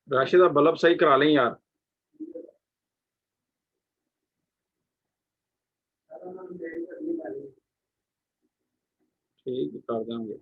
Rashida bulb सही करा लें यार। ठीक है, कर देंगे।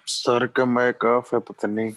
सर का माइक ऑफ है, पता नहीं।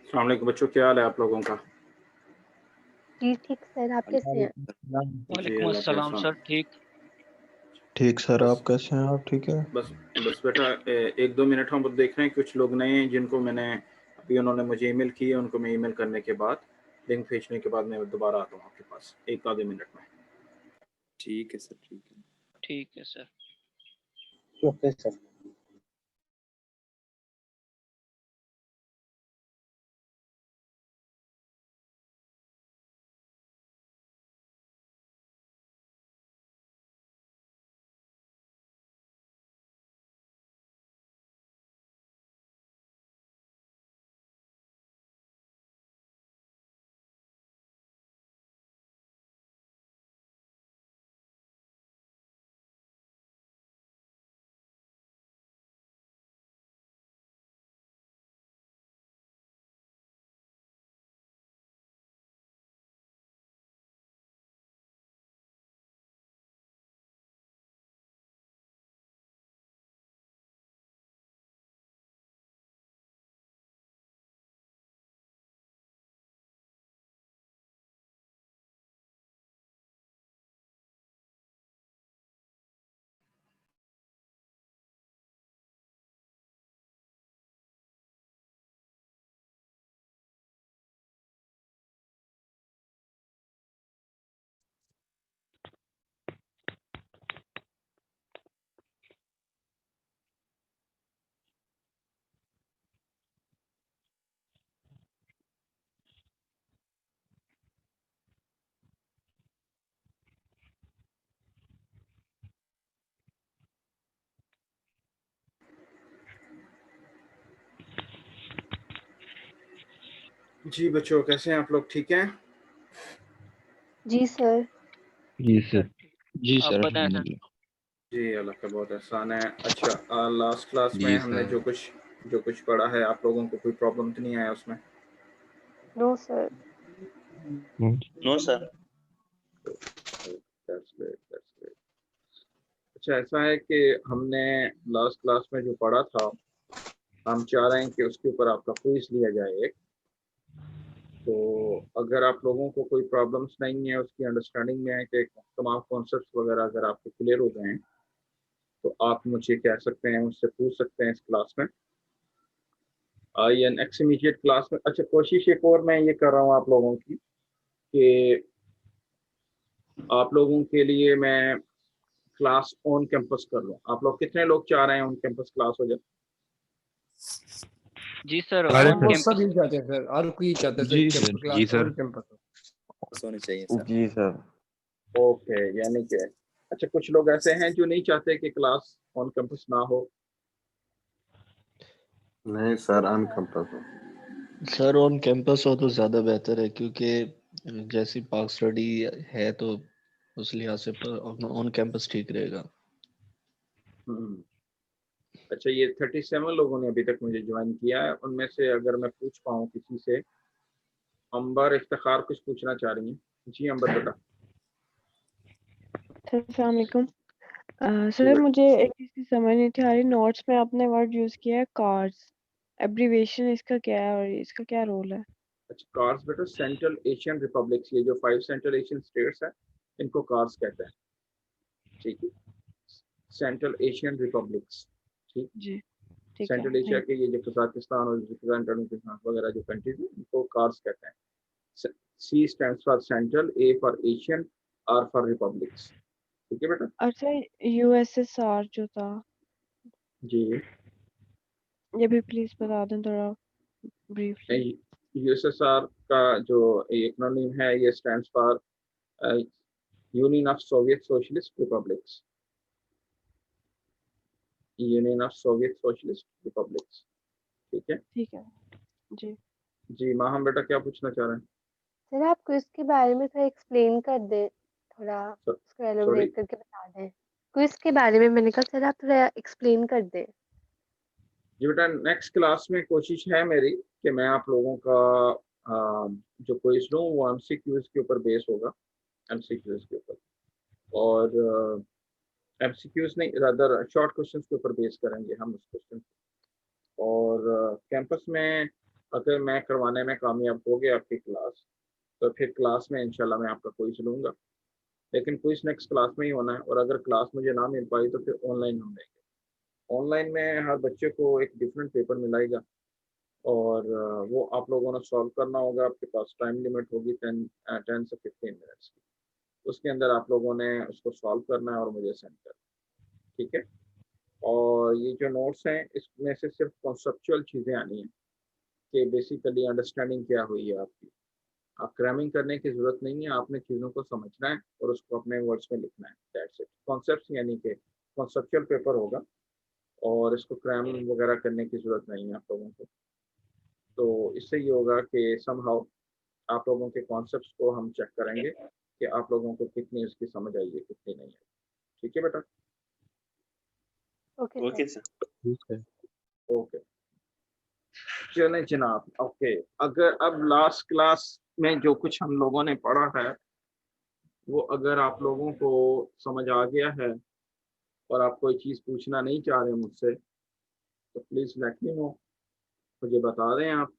अस्सलाम वालेकुम बच्चों, क्या हाल है आप लोगों का? जी ठीक सर, आप कैसे हैं? जी वालेकुम अल्लाह का अस्सलाम एहसान। सर, ठीक सर, बस आप कैसे हैं? आप ठीक है? बस बेटा, 1-2 मिनट हम देख रहे हैं। कुछ लोग नए हैं जिनको मैंने अभी, उन्होंने मुझे ईमेल की है, उनको मैं ईमेल करने के बाद, लिंक भेजने के बाद मैं दोबारा आता हूँ आपके पास 1 आधे मिनट में। ठीक है सर, ठीक है। ठीक है सर। Okay sir. जी बच्चों, कैसे हैं आप लोग? ठीक हैं? जी सर। जी सर। जी आप सर, बताएं सर। अल्हम्दुलिल्लाह। जी अल्लाह का बहुत एहसान है। अच्छा, लास्ट क्लास में जी हमने सर। जो कुछ पढ़ा है, आप लोगों को कोई प्रॉब्लम तो नहीं आया उसमें? No sir. No sir. That's great, that's great. अच्छा, ऐसा है कि हमने लास्ट क्लास में जो पढ़ा था, हम चाह रहे हैं कि उसके ऊपर आपका क्विज लिया जाए एक। तो अगर आप लोगों को कोई प्रॉब्लम्स नहीं है, उसकी अंडरस्टैंडिंग में है कि तमाम कॉन्सेप्ट्स वगैरह अगर आपके क्लियर हो गए हैं, तो आप मुझे कह सकते हैं, मुझसे पूछ सकते हैं इस क्लास में, I N X immediate class में। अच्छा, कोशिश एक और मैं ये कर रहा हूँ आप लोगों की कि आप लोगों के लिए मैं क्लास ऑन कैंपस कर लूँ। आप लोग कितने लोग चाह रहे हैं ऑन कैंपस क्लास हो जाए? जी सर, अरे ऑन सर। कैंपस। सभी चाहते हैं सर, हर कोई चाहता है सर, जी कैंपस सर। क्लास जी सर। On campus. होनी चाहिए सर। जी सर। ओके, यानी कि अच्छा, कुछ लोग ऐसे हैं जो नहीं चाहते कि क्लास ऑन कैंपस ना हो। नहीं सर, ऑन कैंपस हो। सर ऑन कैंपस हो तो ज्यादा बेहतर है, क्योंकि जैसी पार्क स्टडी है तो उस लिहाज से ऑन कैंपस ठीक रहेगा। हम्म, अच्छा, ये 37 लोगों ने अभी तक मुझे ज्वाइन किया है। उनमें से अगर मैं पूछ पाऊँ किसी से, अंबर इफ्तिखार कुछ पूछना चाह रही हैं? जी अंबर बेटा। सर अस्सलाम वालेकुम। जी सर बेटा। मुझे एक चीज़ की समझ नहीं थी आ रही, नोट्स में आपने वर्ड यूज़ किया है कार्स, एब्रीविएशन इसका क्या है और इसका क्या रोल है? अच्छा, कार्स बेटा सेंट्रल एशियन रिपब्लिक्स, ये जो 5 सेंट्रल एशियन स्टेट्स हैं इनको कार्स कहते हैं। ठीक है, सेंट्रल एशियन रिपब्लिक्स। ठीक, जी ठीक है, सेंट्रल एशिया थैंक के ये जो कजाकिस्तान और उज्बेकिस्तान वगैरह जो कंट्रीज हैं इनको कार्स कहते हैं। C stands for central, A for Asian, R for republics. ठीक है बेटा। अच्छा, यूएसएसआर जो था, जी, ये भी प्लीज बता दें थोड़ा ब्रीफली। यूएसएसआर का जो इकोनॉमी है ये stands for union of Soviet socialist republics. Union of Soviet socialist republics. ठीक है ठीक है जी। जी। माहम बेटा क्या पूछना चाह रहे हैं? सर आप क्विज के बारे में थोड़ा एक्सप्लेन कर दें, थोड़ा उसको सॉरी एलोबरेट करके बता दें। क्विज के बारे में मैंने कहा सर आप थोड़ा एक्सप्लेन कर दें। जी बेटा, नेक्स्ट क्लास में कोशिश है मेरी कि मैं आप लोगों का जो क्विज लूँ वो एमसीक्यूज के ऊपर बेस होगा। एमसीक्यूज के ऊपर, और एमसीक्यूज नहीं, रादर शॉर्ट क्वेश्चंस के ऊपर बेस करेंगे हम उस क्वेश्चन। और कैंपस में अगर मैं करवाने में कामयाब हो गया आपकी क्लास, तो फिर क्लास में इंशाल्लाह मैं आपका क्विज लूँगा। लेकिन क्विज नेक्स्ट क्लास में ही होना है, और अगर क्लास मुझे ना मिल पाई तो फिर ऑनलाइन हम लेंगे। ऑनलाइन में हर बच्चे को एक डिफरेंट पेपर मिलेगा, और वो आप लोगों ने सॉल्व करना होगा। आपके पास टाइम लिमिट होगी 10 से 15 मिनट्स की। उसके अंदर आप लोगों ने उसको सॉल्व करना है और मुझे सेंड करना है। ठीक है, और ये जो नोट्स हैं इसमें से सिर्फ कॉन्सेप्चुअल चीज़ें आनी हैं कि बेसिकली अंडरस्टैंडिंग क्या हुई है आपकी। आप क्रैमिंग करने की ज़रूरत नहीं है, आपने चीज़ों को समझना है और उसको अपने वर्ड्स में लिखना है। That's it. कॉन्सेप्ट्स यानी कि कॉन्सेप्चुअल पेपर होगा, और इसको क्रैमिंग वगैरह करने की ज़रूरत नहीं है आप लोगों को। तो इससे ये होगा कि समहाउ आप लोगों के कॉन्सेप्ट्स को हम चेक करेंगे कि आप लोगों को कितनी उसकी समझ आई है, कितनी नहीं आई। ठीक है बेटा। Okay okay sir. सर। ठीक है। ओके, चलें जनाब। ओके, अगर अब लास्ट क्लास में जो कुछ हम लोगों ने पढ़ा है वो अगर आप लोगों को समझ आ गया है और आप कोई चीज़ पूछना नहीं चाह रहे मुझसे, तो प्लीज़ लेट मी नो, मुझे बता दें आप।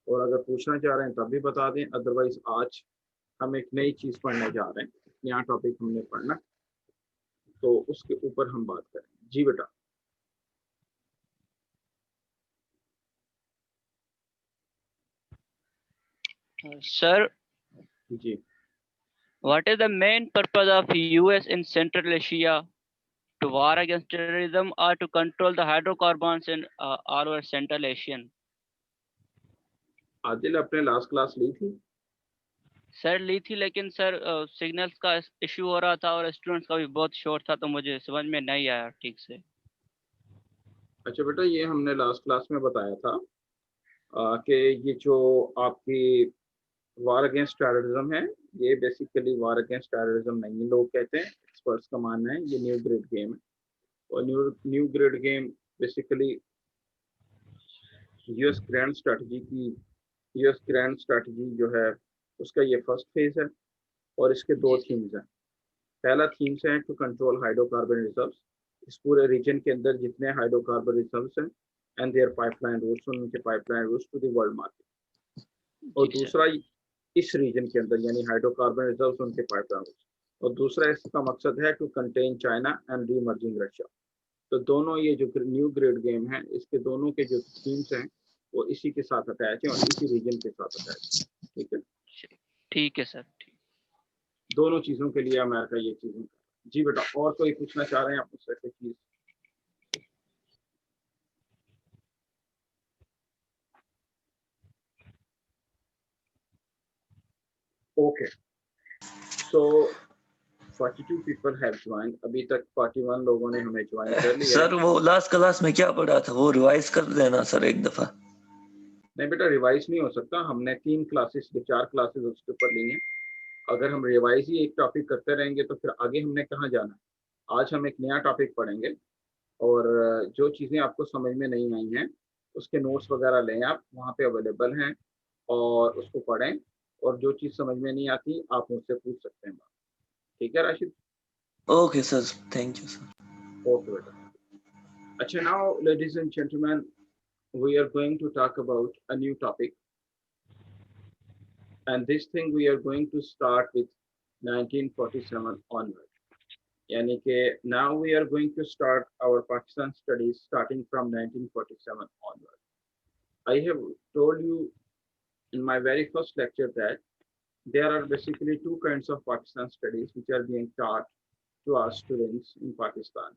और अगर पूछना चाह रहे हैं तब भी बता दें। अदरवाइज आज हम एक नई चीज़ पढ़ने जा रहे हैं, नया टॉपिक हमने पढ़ना, तो उसके ऊपर हम बात करें। जी बेटा। सर, जी what is the main purpose of US in Central Asia? To war against terrorism or to control the hydrocarbons in all over Central Asian? Adil, आपने लास्ट क्लास ली थी? सर ली थी, लेकिन सर सिग्नल्स का इशू हो रहा था और स्टूडेंट्स का भी बहुत शॉर्ट था, तो मुझे समझ में नहीं आया ठीक से। अच्छा बेटा, ये हमने लास्ट क्लास में बताया था कि ये जो आपकी वार अगेंस्ट टेररिज्म है, ये बेसिकली वार अगेंस्ट टेररिज्म नहीं, लोग कहते हैं, एक्सपर्ट्स का मानना है ये न्यू ग्रेड गेम है। और new grade game basically US grand strategy की, यूएस ग्रैंड स्ट्रेटजी जो है उसका ये फर्स्ट फेज है। और इसके दो जी थीम्स हैं। पहला थीम्स है टू कंट्रोल हाइड्रोकार्बन रिजर्व्स, इस पूरे रीजन के अंदर जितने हाइड्रोकार्बन रिजर्व्स हैं एंड देयर पाइपलाइन रूट्स, उनके pipeline routes to the world market. और जी सर। दूसरा इस रीजन के अंदर यानी हाइड्रोकार्बन रिजर्व्स, उनके पाइपलाइन रूट्स। और दूसरा इसका मकसद है to contain China and re-emerging Russia. तो दोनों ये जो न्यू ग्रेड गेम है, इसके दोनों के जो थीम्स हैं वो इसी के साथ अटैच है और इसी रीजन के साथ अटैच है। ठीक है ठीक है सर। ठीक। दोनों चीज़ों के लिए अमेरिका ये चीज़ें कर रहा है। जी बेटा, और कोई पूछना चाह रहे हैं आप मुझसे कोई चीज़? Okay, so 42 people have joined. अभी तक 41 लोगों ने हमें ज्वाइन कर लिया है। सर वो लास्ट क्लास में क्या पढ़ा था वो रिवाइज कर देना सर एक दफा। नहीं बेटा, रिवाइज नहीं हो सकता। हमने 3 क्लासेस 4 क्लासेस उसके ऊपर ली हैं। अगर हम रिवाइज ही एक टॉपिक करते रहेंगे तो फिर आगे हमने कहाँ जाना है। आज हम एक नया टॉपिक पढ़ेंगे और जो चीज़ें आपको समझ में नहीं आई हैं उसके नोट्स वगैरह लें, आप वहाँ पे अवेलेबल हैं और उसको पढ़ें, और जो चीज़ समझ में नहीं आती आप मुझसे पूछ सकते हैं। ठीक है Rashid? Okay sir, thank you sir. Okay बेटा। अच्छा, now ladies and gentleman, we are going to talk about a new topic, and this thing we are going to start with 1947 onward. Yani ke now we are going to start our Pakistan studies starting from 1947 onward. I have told you in my very first lecture that there are basically two kinds of Pakistan studies which are being taught to our students in Pakistan.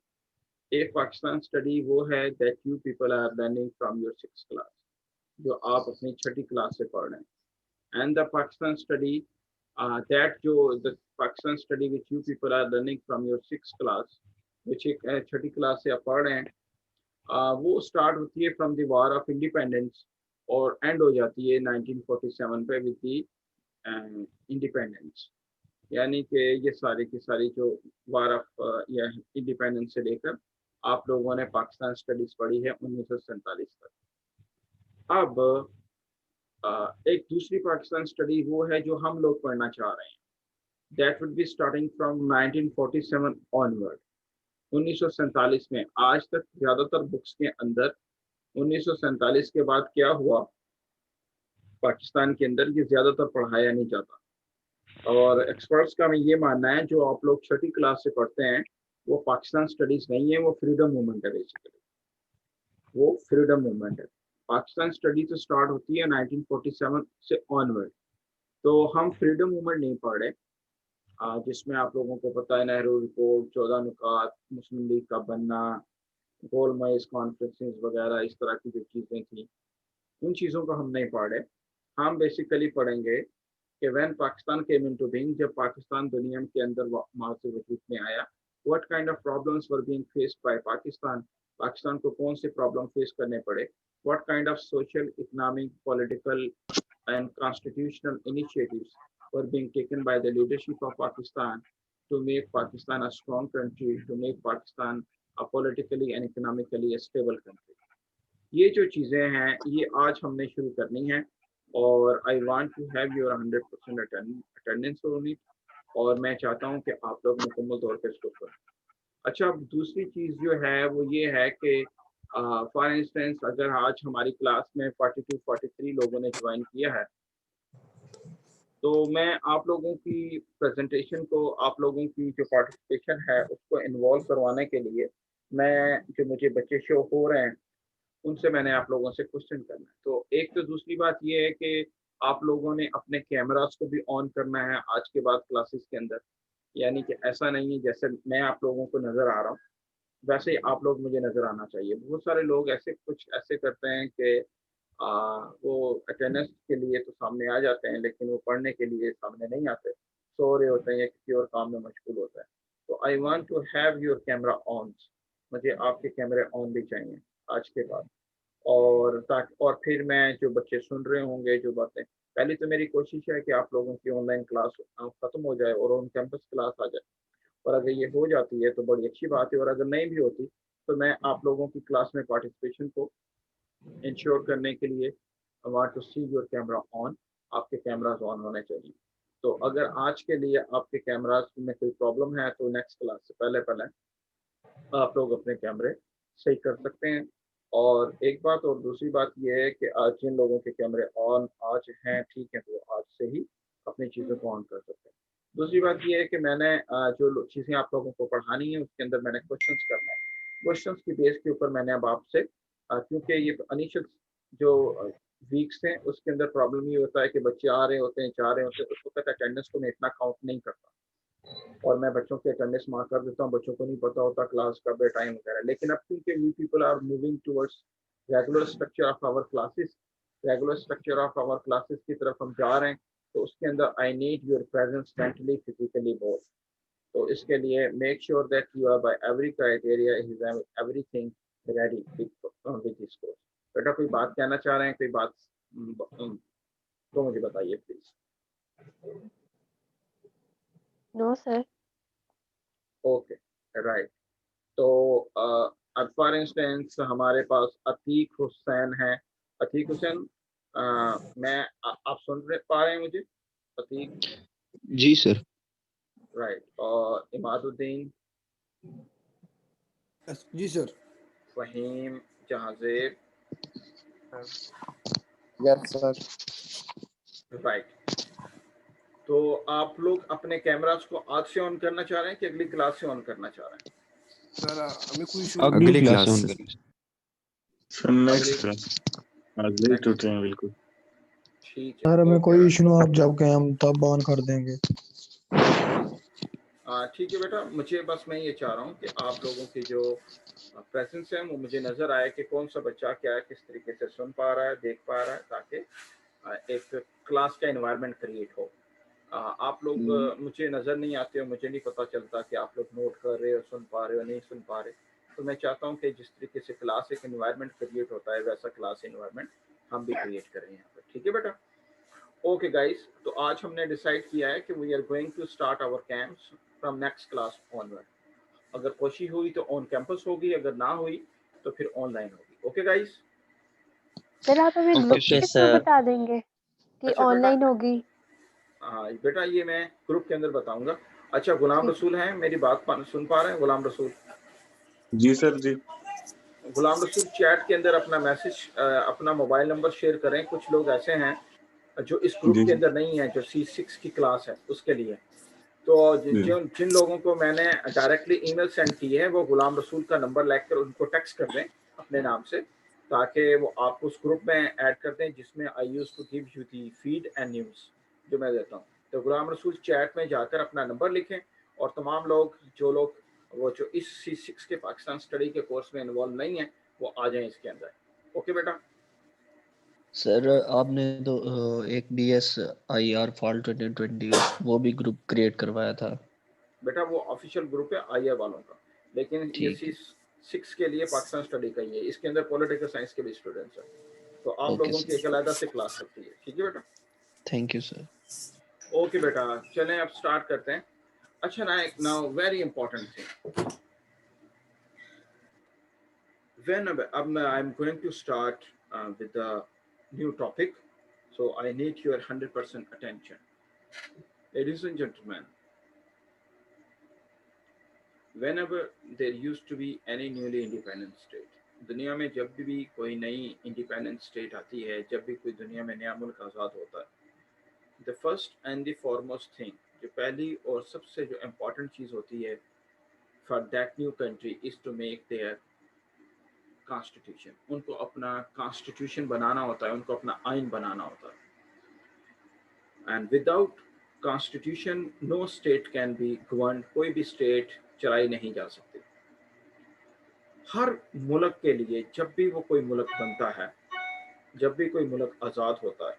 एक Pakistan study वो है that you people are learning from your 6th class, जो आप अपनी 6ठी class से पढ़ रहे हैं, and the Pakistan study that जो the Pakistan study which you people are learning from your 6th class, which एक 6ठी क्लास से आप पढ़ रहे हैं, वो स्टार्ट होती है from the war of independence और एंड हो जाती है 1947 पे with the independence. यानी कि ये सारी की सारी जो वार ऑफ या इंडिपेंडेंस से लेकर आप लोगों ने पाकिस्तान स्टडीज पढ़ी है 1947 तक। अब एक दूसरी पाकिस्तान स्टडी वो है जो हम लोग पढ़ना चाह रहे हैं, that would be starting from 1947 onward. 1947 में आज तक ज़्यादातर बुक्स के अंदर 1947 के बाद क्या हुआ पाकिस्तान के अंदर, ये ज़्यादातर पढ़ाया नहीं जाता। और एक्सपर्ट्स का मैं ये मानना है जो आप लोग 6ठी क्लास से पढ़ते हैं वो पाकिस्तान स्टडीज़ नहीं है, वो फ्रीडम मूवमेंट है। बेसिकली वो फ्रीडम मूवमेंट है। पाकिस्तान स्टडी तो स्टार्ट होती है 1947 से ऑनवर्ड। तो हम फ्रीडम मूवमेंट नहीं पढ़ रहे, जिसमें आप लोगों को पता है नेहरू रिपोर्ट, 14 नुकात, मुस्लिम लीग का बनना, गोलमेज कॉन्फ्रेंसेस वगैरह इस तरह की जो चीज़ें थी, उन चीज़ों को हम नहीं पढ़ रहे। हम बेसिकली पढ़ेंगे कि when Pakistan came into being, जब पाकिस्तान दुनिया के अंदर मार्च वजूद में आया, what kind of problems were being faced by Pakistan, Pakistan को कौन से प्रॉब्लम फेस करने पड़े, what kind of social, economic, political and constitutional initiatives were being taken by the leadership of Pakistan to make Pakistan a strong country, to make Pakistan a politically and economically stable country. ये जो चीज़ें हैं ये आज हमने शुरू करनी है और I want to have your 100% attendance on it, और मैं चाहता हूं कि आप लोग मुकम्मल तौर पर इसको करें। अच्छा, अब दूसरी चीज़ जो है वो ये है कि फॉर इंस्टेंस अगर आज हमारी क्लास में 42-43 लोगों ने ज्वाइन किया है, तो मैं आप लोगों की प्रेजेंटेशन को, आप लोगों की जो पार्टिसिपेशन है उसको इन्वॉल्व करवाने के लिए मैं, जो मुझे बच्चे शो हो रहे हैं उनसे मैंने आप लोगों से क्वेश्चन करना है। तो एक तो दूसरी बात ये है कि आप लोगों ने अपने कैमरास को भी ऑन करना है आज के बाद क्लासेस के अंदर। यानी कि ऐसा नहीं है जैसे मैं आप लोगों को नज़र आ रहा हूँ वैसे ही आप लोग मुझे नज़र आना चाहिए। बहुत सारे लोग कुछ ऐसे करते हैं कि वो अटेंडेंस के लिए तो सामने आ जाते हैं लेकिन वो पढ़ने के लिए सामने नहीं आते, सो रहे होते हैं या किसी और काम में मशगूल होता है। तो I want to have your camera on, मुझे आपके कैमरे ऑन भी चाहिए आज के बाद। और फिर मैं जो बच्चे सुन रहे होंगे जो बातें, पहली तो मेरी कोशिश है कि आप लोगों की ऑनलाइन क्लास ख़त्म हो जाए और ऑन कैंपस क्लास आ जाए, और अगर ये हो जाती है तो बड़ी अच्छी बात है, और अगर नहीं भी होती तो मैं आप लोगों की क्लास में पार्टिसिपेशन को इंश्योर करने के लिए I want to see your camera on, आपके कैमराज ऑन होने चाहिए। तो अगर आज के लिए आपके कैमराज में कोई प्रॉब्लम है तो नेक्स्ट क्लास से पहले आप लोग अपने कैमरे सही कर सकते हैं। और एक बात और दूसरी बात यह है कि आज जिन लोगों के कैमरे ऑन आज हैं, ठीक है, तो आज से ही अपनी चीज़ों को ऑन कर सकते हैं। दूसरी बात यह है कि मैंने जो चीज़ें आप लोगों को पढ़ानी है उसके अंदर मैंने क्वेश्चंस करना है। क्वेश्चंस की बेस के ऊपर मैंने अब आपसे, क्योंकि ये इनिशियल जो वीक्स हैं उसके अंदर प्रॉब्लम ये होता है कि बच्चे आ रहे होते हैं, जा रहे होते हैं, उस वक्त अटेंडेंस को मैं इतना काउंट नहीं करता। और मैं बच्चों के अटेंडेंस मार्क कर देता हूँ, बच्चों को नहीं पता होता क्लास का बे टाइम वगैरह। लेकिन अब क्योंकि we people are moving towards regular structure of our classes की तरफ हम जा रहे हैं, तो उसके अंदर I need your presence mentally physically both. तो इसके लिए make sure that you are by every criteria is everything ready with this course. बेटा कोई बात कहना चाह रहे हैं, कोई बात तो मुझे बताइए please. No sir. Okay right. तो अब फॉर इंस्टेंस हमारे पास अतीक हुसैन है। अतीक हुसैन आप सुन पा रहे हैं मुझे? अतीक जी सर। राइट। और इमादुद्दीन, जी sir. Faheem, Jahanzeb, yes sir. Right. तो आप लोग अपने कैमरास को आज से ऑन करना चाह रहे हैं कि अगली क्लास से ऑन करना चाह रहे हैं? सर हमें कोई इशू अगली क्लास से। सर नेक्स्ट क्लास अगले टूट रहे हैं बिल्कुल। ठीक है सर हमें ओके कोई इशू ना, आप जब कहें हम तब ऑन कर देंगे। ठीक है बेटा, मुझे बस मैं ये चाह रहा हूँ कि आप लोगों की जो प्रेजेंस है वो मुझे नज़र आए कि कौन सा बच्चा क्या है, किस तरीके से सुन पा रहा है, देख पा रहा है, ताकि एक क्लास का एनवायरनमेंट क्रिएट हो। आप लोग मुझे नज़र नहीं आते हो, मुझे नहीं पता चलता कि आप लोग नोट कर रहे हो, सुन पा रहे हो, नहीं सुन पा रहे। तो मैं चाहता हूँ कि जिस तरीके से क्लास एक एनवायरनमेंट क्रिएट होता है, वैसा क्लास एनवायरनमेंट हम भी क्रिएट करें यहाँ पर। ठीक है बेटा? ओके गाइस, तो आज हमने डिसाइड किया है कि we are going to start our camps from next class onward. अगर कोशिश हुई तो ऑन कैंपस होगी, अगर ना हुई तो फिर ऑनलाइन होगी। Okay guys? सर आप हमें ग्रुप के थ्रू बता देंगे कि अच्छा ऑनलाइन होगी? हाँ बेटा, ये मैं ग्रुप के अंदर बताऊंगा। अच्छा गुलाम रसूल हैं, मेरी बात सुन पा रहे हैं? गुलाम रसूल जी सर जी। गुलाम रसूल चैट के अंदर अपना मैसेज, अपना मोबाइल नंबर शेयर करें। कुछ लोग ऐसे हैं जो इस ग्रुप के अंदर नहीं है, जो C6 की क्लास है उसके लिए। तो जिन लोगों को मैंने डायरेक्टली ईमेल सेंड की है, वो गुलाम रसूल का नंबर लेकर उनको टेक्स्ट कर दें अपने नाम से, ताकि वो आपको उस ग्रुप में ऐड कर दें जिसमें I use to give you the feed and news जो मैं देता हूँ। तो गुलाम रसूल चैट में जाकर अपना नंबर लिखें, और तमाम लोग जो इस C6 के पाकिस्तान स्टडी के कोर्स में इन्वॉल्व नहीं है वो आ जाएं इसके अंदर। ओके बेटा? सर आपने तो एक BSIR फॉल 2020 वो भी ग्रुप क्रिएट करवाया था। बेटा वो ऑफिशियल ग्रुप है IR वालों का, लेकिन ये C6 के लिए पाकिस्तान स्टडी का ही है। इसके अंदर पॉलिटिकल साइंस के भी स्टूडेंट्स हैं, तो आप लोगों की एक अलग से क्लास चलती है। ठीक है बेटा? Thank you sir. ओके बेटा, चलें अब स्टार्ट करते हैं। अच्छा now very important thing, whenever I'm going to start with a new topic, so I need your 100% attention. Ladies and gentlemen, whenever there used to be any newly independent state, दुनिया में जब भी कोई नई independent state आती है, जब भी कोई दुनिया में नया मुल्क आज़ाद होता है, the first and the foremost thing, जो पहली और सबसे जो इम्पोर्टेंट चीज़ होती है for that new country is to make their constitution. उनको अपना कॉन्स्टिट्यूशन बनाना होता है, उनको अपना आइन बनाना होता है। And without constitution no state can be govern. कोई भी स्टेट चलाई नहीं जा सकती। हर मुल्क के लिए जब भी वो कोई मुल्क बनता है, जब भी कोई मुल्क आज़ाद होता है,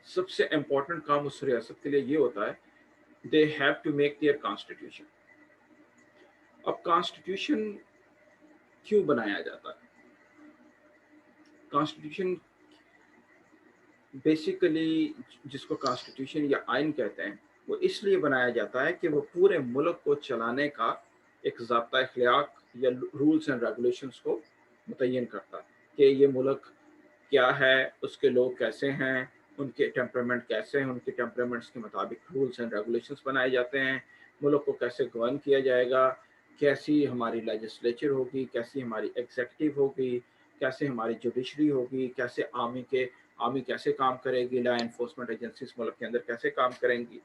सबसे इम्पोर्टेंट काम उस रियासत के लिए ये होता है, they have to make their constitution. अब कॉन्स्टिट्यूशन क्यों बनाया जाता है? कॉन्स्टिट्यूशन बेसिकली, जिसको कॉन्स्टिट्यूशन या आइन कहते हैं, वो इसलिए बनाया जाता है कि वो पूरे मुल्क को चलाने का एक ज़ाब्ता अखलाक या रूल्स एंड रेगुलेशंस को मुतय्यन करता है कि ये मुल्क क्या है, उसके लोग कैसे हैं, उनके टेम्परामेंट कैसे हैं, उनके टेम्परामेंट्स के मुताबिक रूल्स एंड रेगुलेशंस बनाए जाते हैं। मुल्क को कैसे गवर्न किया जाएगा, कैसी हमारी लेजिस्लेचर होगी, कैसी हमारी एग्जीक्यूटिव होगी, कैसे हमारी जुडिशरी होगी, कैसे आर्मी कैसे काम करेगी, लॉ एनफोर्समेंट एजेंसीज मुल्क के अंदर कैसे काम करेंगी।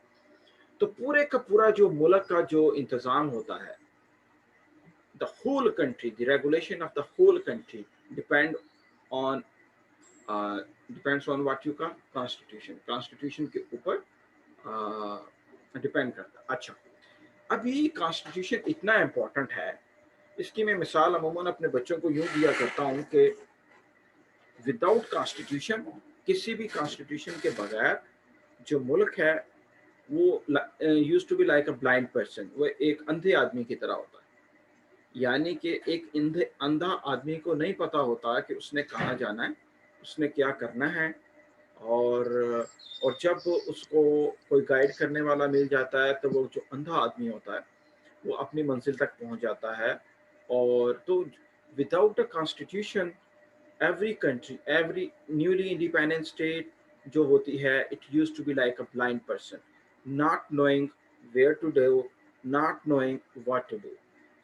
तो पूरे का पूरा जो मुल्क का जो इंतज़ाम होता है, the whole country, the regulation of the whole country depends on what you call constitution. Constitution के ऊपर डिपेंड करता है। अच्छा, अभी कॉन्स्टिट्यूशन इतना इम्पोर्टेंट है, इसकी मैं मिसाल अमूमन अपने बच्चों को यूँ दिया करता हूँ कि विदाउट कॉन्स्टिट्यूशन, किसी भी कॉन्स्टिट्यूशन के बगैर जो मुल्क है वो used to be like a blind person, वो एक अंधे आदमी की तरह होता है। यानी कि एक अंधा आदमी को नहीं पता होता कि उसने कहाँ जाना है, उसने क्या करना है, और जब उसको कोई गाइड करने वाला मिल जाता है तो वो जो अंधा आदमी होता है वो अपनी मंजिल तक पहुंच जाता है। और तो without a constitution, every country, every newly independent state जो होती है, it used to be like a blind person, not knowing where to do, not knowing what to do.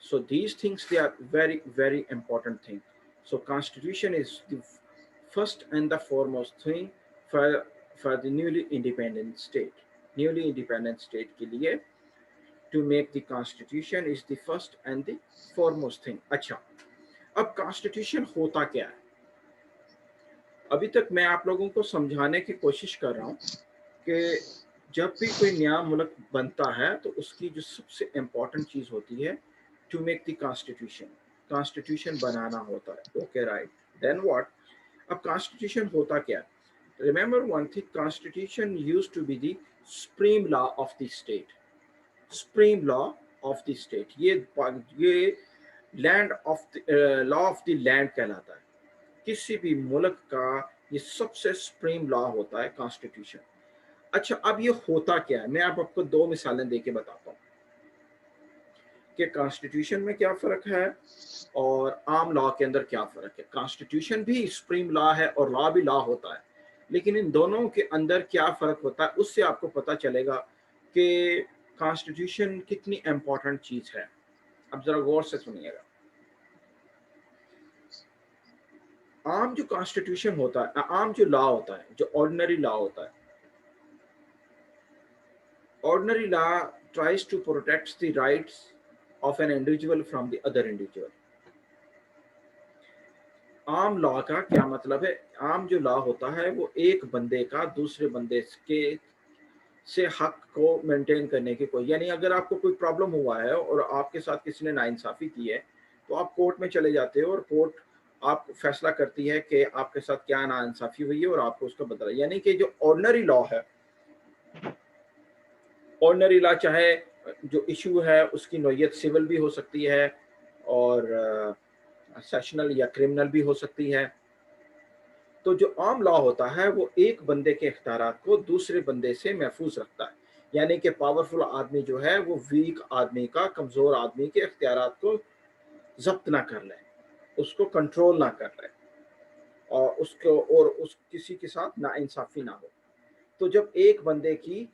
So these things, they are very, very important thing. So constitution is the first and the foremost thing for the newly independent state. Newly independent state के लिए to make the constitution is the first and the foremost thing. अच्छा, अब constitution होता क्या है? अभी तक मैं आप लोगों को समझाने की कोशिश कर रहा हूँ कि जब भी कोई नया मुल्क बनता है तो उसकी जो सबसे इम्पोर्टेंट चीज़ होती है to make the constitution, constitution बनाना होता है। Okay, right, then what? अब कॉन्स्टिट्यूशन होता क्या है? Remember one thing, constitution used to be the supreme law of the state, supreme law of the state. ये land of the law of the land कहलाता है। किसी भी मुल्क का ये सबसे सुप्रीम लॉ होता है कॉन्स्टिट्यूशन। अच्छा, अब ये होता क्या है? मैं आपको दो मिसालें देके बताता हूँ कि कॉन्स्टिट्यूशन में क्या फ़र्क है और आम लॉ के अंदर क्या फ़र्क है। कॉन्स्टिट्यूशन भी सुप्रीम लॉ है और लॉ भी लॉ होता है, लेकिन इन दोनों के अंदर क्या फ़र्क होता है उससे आपको पता चलेगा कि कॉन्स्टिट्यूशन कितनी इम्पोर्टेंट चीज़ है। अब ज़रा गौर से सुनिएगा। आम जो कॉन्स्टिट्यूशन होता है, आम जो लॉ होता है, जो ऑर्डिनरी लॉ होता है, ordinary law tries to protect the rights of an individual from the other individual. आम लॉ का क्या मतलब है? आम जो लॉ होता है वो एक बंदे का दूसरे बंदे के से हक को मेंटेन करने की कोई, यानी अगर आपको कोई प्रॉब्लम हुआ है और आपके साथ किसी ने नाइंसाफी की है तो आप कोर्ट में चले जाते हो और कोर्ट आप फैसला करती है कि आपके साथ क्या नाइंसाफी हुई है और आपको उसका बदला। यानी कि जो ऑर्डिनरी लॉ है, ऑर्डिनरी लॉ चाहे जो इशू है उसकी नोयत सिविल भी हो सकती है और सेशनल या क्रिमिनल भी हो सकती है। तो जो आम लॉ होता है वो एक बंदे के इख्तियारात को दूसरे बंदे से महफूज रखता है, यानी कि पावरफुल आदमी जो है वो वीक आदमी का, कमज़ोर आदमी के इख्तियारात को जब्त ना कर ले, उसको कंट्रोल ना कर ले और उसको और उस किसी के साथ नाइंसाफ़ी ना हो। तो जब एक बंदे की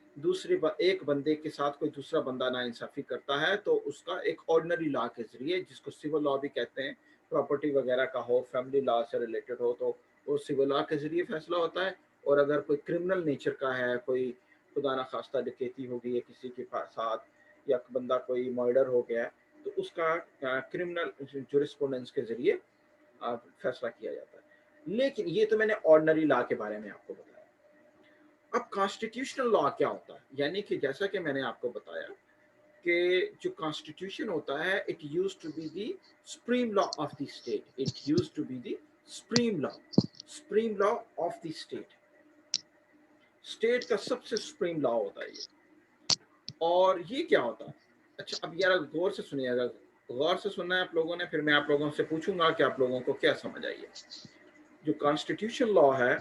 एक बंदे के साथ कोई दूसरा बंदा नाइंसाफ़ी करता है तो उसका एक ऑर्डिनरी लॉ के ज़रिए, जिसको सिविल लॉ भी कहते हैं, प्रॉपर्टी वगैरह का हो, फैमिली लॉ से रिलेटेड हो, तो वो सिविल लॉ के ज़रिए फैसला होता है। और अगर कोई क्रिमिनल नेचर का है, कोई खुदा न खास्ता डकैती हो गई है किसी के साथ या बंदा कोई मर्डर हो गया है, तो उसका क्रिमिनल जुरिस्प्रूडेंस के ज़रिए फैसला किया जाता है। लेकिन ये तो मैंने ऑर्डिनरी लॉ के बारे में आपको बताया। अब कॉन्स्टिट्यूशनल लॉ क्या होता है? यानी कि जैसा कि मैंने आपको बताया कि जो कॉन्स्टिट्यूशन होता है, it used to be the supreme law of the state, it used to be the supreme law of the state का सबसे सुप्रीम लॉ होता है ये। और ये क्या होता है? अच्छा, अब यार गौर से सुनिएगा, गौर से सुनना है आप लोगों ने, फिर मैं आप लोगों से पूछूंगा कि आप लोगों को क्या समझ आई है। जो कॉन्स्टिट्यूशन लॉ है,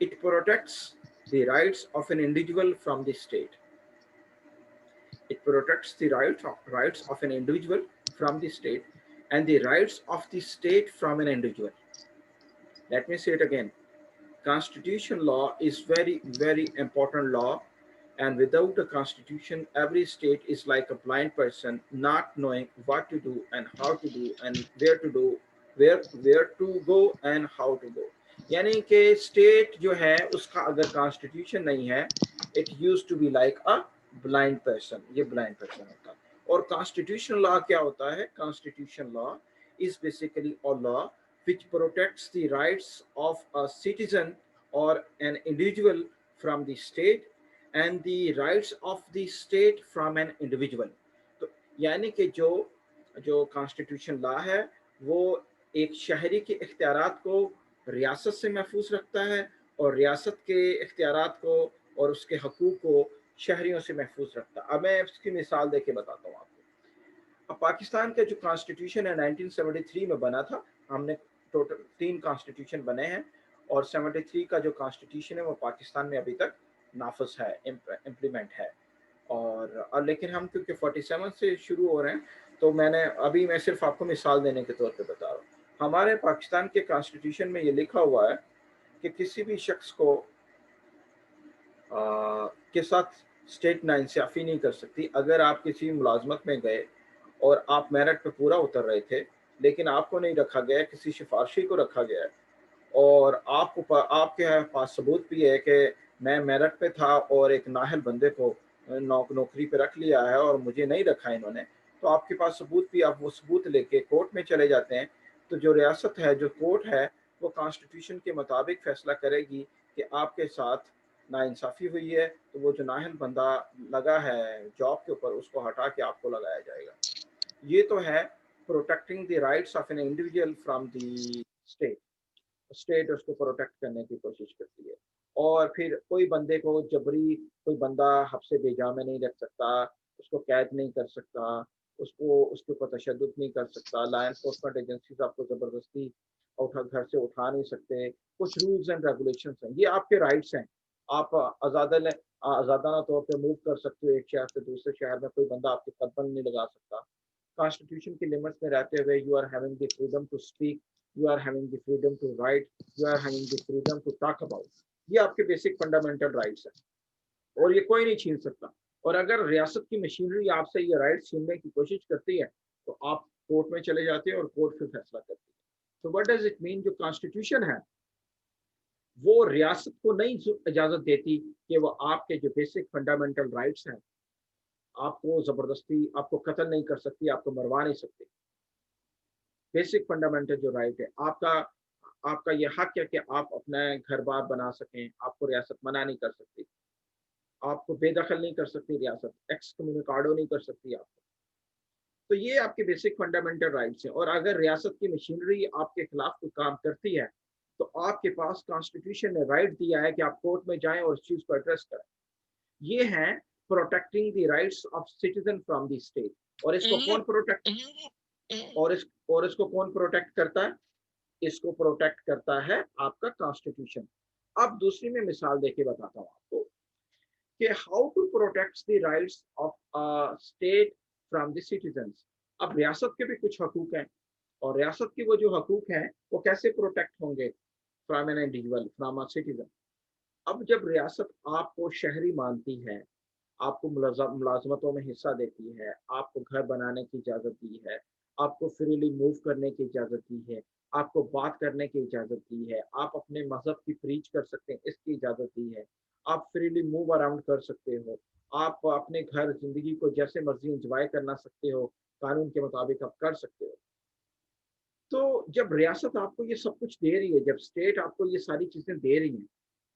it protects the rights of an individual from the state. It protects the rights of an individual from the state and the rights of the state from an individual. Let me say it again. Constitution law is very, very important law, and without a constitution, every state is like a blind person, not knowing what to do and how to do and where to do, where to go and how to go. यानी कि state जो है उसका अगर constitution नहीं है, it used to be like a blind person, ये blind person होता है। और कॉन्स्टिट्यूशनल लॉ क्या होता है? Constitution law is basically a law which protects the rights of a citizen or an individual from the state and the rights of the state from an individual. तो यानी कि जो कॉन्स्टिट्यूशन लॉ है वो एक शहरी के इख्तियारात को रियासत से महफूज रखता है और रियासत के इख्तियारात को और उसके हकूक़ को शहरियों से महफूज रखता है। अब मैं इसकी मिसाल देके बताता हूँ आपको। अब पाकिस्तान का जो कॉन्स्टिट्यूशन है 1973 में बना था, हमने टोटल 3 कॉन्स्टिट्यूशन बने हैं और 73 का जो कॉन्स्टिट्यूशन है वो पाकिस्तान में अभी तक नाफिज है, इम्प्लीमेंट है। और लेकिन हम क्योंकि 47 से शुरू हो रहे हैं तो मैं सिर्फ आपको मिसाल देने के तौर पे बता रहा हूँ। हमारे पाकिस्तान के कॉन्स्टिट्यूशन में ये लिखा हुआ है कि किसी भी शख्स को के साथ स्टेट नाइंसाफ़ी नहीं कर सकती। अगर आप किसी मुलाजमत में गए और आप मेरिट पे पूरा उतर रहे थे लेकिन आपको नहीं रखा गया, किसी सिफारशी को रखा गया है और आपके पास सबूत भी है कि मैं मेरिट पे था और एक नाहल बंदे को नौकरी पे रख लिया है और मुझे नहीं रखा इन्होंने, तो आपके पास सबूत भी, आप वो सबूत लेके कोर्ट में चले जाते हैं। तो जो रियासत है, जो कोर्ट है, वो कॉन्स्टिट्यूशन के मुताबिक फैसला करेगी कि आपके साथ नाइंसाफ़ी हुई है, तो वो जो नाहल बंदा लगा है जॉब के ऊपर उसको हटा के आपको लगाया जाएगा। ये तो है protecting the rights of an individual from the state उसको प्रोटेक्ट करने की कोशिश करती है। और फिर कोई बंदे को जबरी, कोई बंदा हब्से बेजा में नहीं रख सकता, उसको कैद नहीं कर सकता, उसको उसके ऊपर तशद्दुद नहीं कर सकता, लॉ एनफोर्समेंट एजेंसीज आपको ज़बरदस्ती घर से उठा नहीं सकते। कुछ रूल्स एंड रेगुलेशंस हैं, ये आपके राइट्स हैं। आप आज़ादाना तौर पे मूव कर सकते हो एक शहर से दूसरे शहर में, कोई बंदा आपके कदम नहीं लगा सकता। कॉन्स्टिट्यूशन की लिमिट्स में रहते हुए you are having the freedom to speak, you are having the freedom to write, you are having the freedom to talk about. ये आपके बेसिक फंडामेंटल राइट्स हैं और ये कोई नहीं छीन सकता। और अगर रियासत की मशीनरी आपसे ये राइट्स छीनने की कोशिश करती है तो आप कोर्ट में चले जाते हैं और कोर्ट फिर फैसला करती है। तो व्हाट डज इट मीन? जो कॉन्स्टिट्यूशन है वो रियासत को नहीं इजाजत देती कि वो आपके जो बेसिक फंडामेंटल राइट्स हैं, आपको जबरदस्ती, आपको कत्ल नहीं कर सकती, आपको मरवा नहीं सकती। बेसिक फंडामेंटल जो राइट है आपका ये हक है कि आप अपना घर बार बना सकें, आपको रियासत मना नहीं कर सकती, आपको बेदखल नहीं कर सकती रियासत, एक्सकम्युनिकाडो नहीं कर सकती आपको। तो ये आपके बेसिक फंडामेंटल राइट्स हैं। और अगर रियासत की मशीनरी आपके खिलाफ कोई काम करती है तो आपके पास कॉन्स्टिट्यूशन ने राइट दिया है कि आप कोर्ट में जाएं और इस चीज को एड्रेस करें। ये है protecting the rights of citizen from the state. और इसको कौन प्रोटेक्ट करता है? इसको प्रोटेक्ट करता है आपका कॉन्स्टिट्यूशन। अब दूसरी में मिसाल देके बताता हूँ आपको कि how to protect the rights of state from the citizens. अब रियासत के भी कुछ हकूक हैं और रियासत के वो जो हकूक हैं वो कैसे प्रोटेक्ट होंगे from an individual, from a citizen. अब जब रियासत आपको शहरी मानती है, आपको मुलाजमतों में हिस्सा देती है, आपको घर बनाने की इजाज़त दी है, आपको फ्रीली मूव करने की इजाज़त दी है, आपको बात करने की इजाज़त दी है, आप अपने मज़हब की प्रीच कर सकते हैं इसकी इजाज़त दी है, आप फ्रीली मूव अराउंड कर सकते हो, आप अपने घर ज़िंदगी को जैसे मर्जी इंजॉय करना सकते हो, कानून के मुताबिक आप कर सकते हो। तो जब रियासत आपको ये सब कुछ दे रही है, जब स्टेट आपको ये सारी चीज़ें दे रही हैं,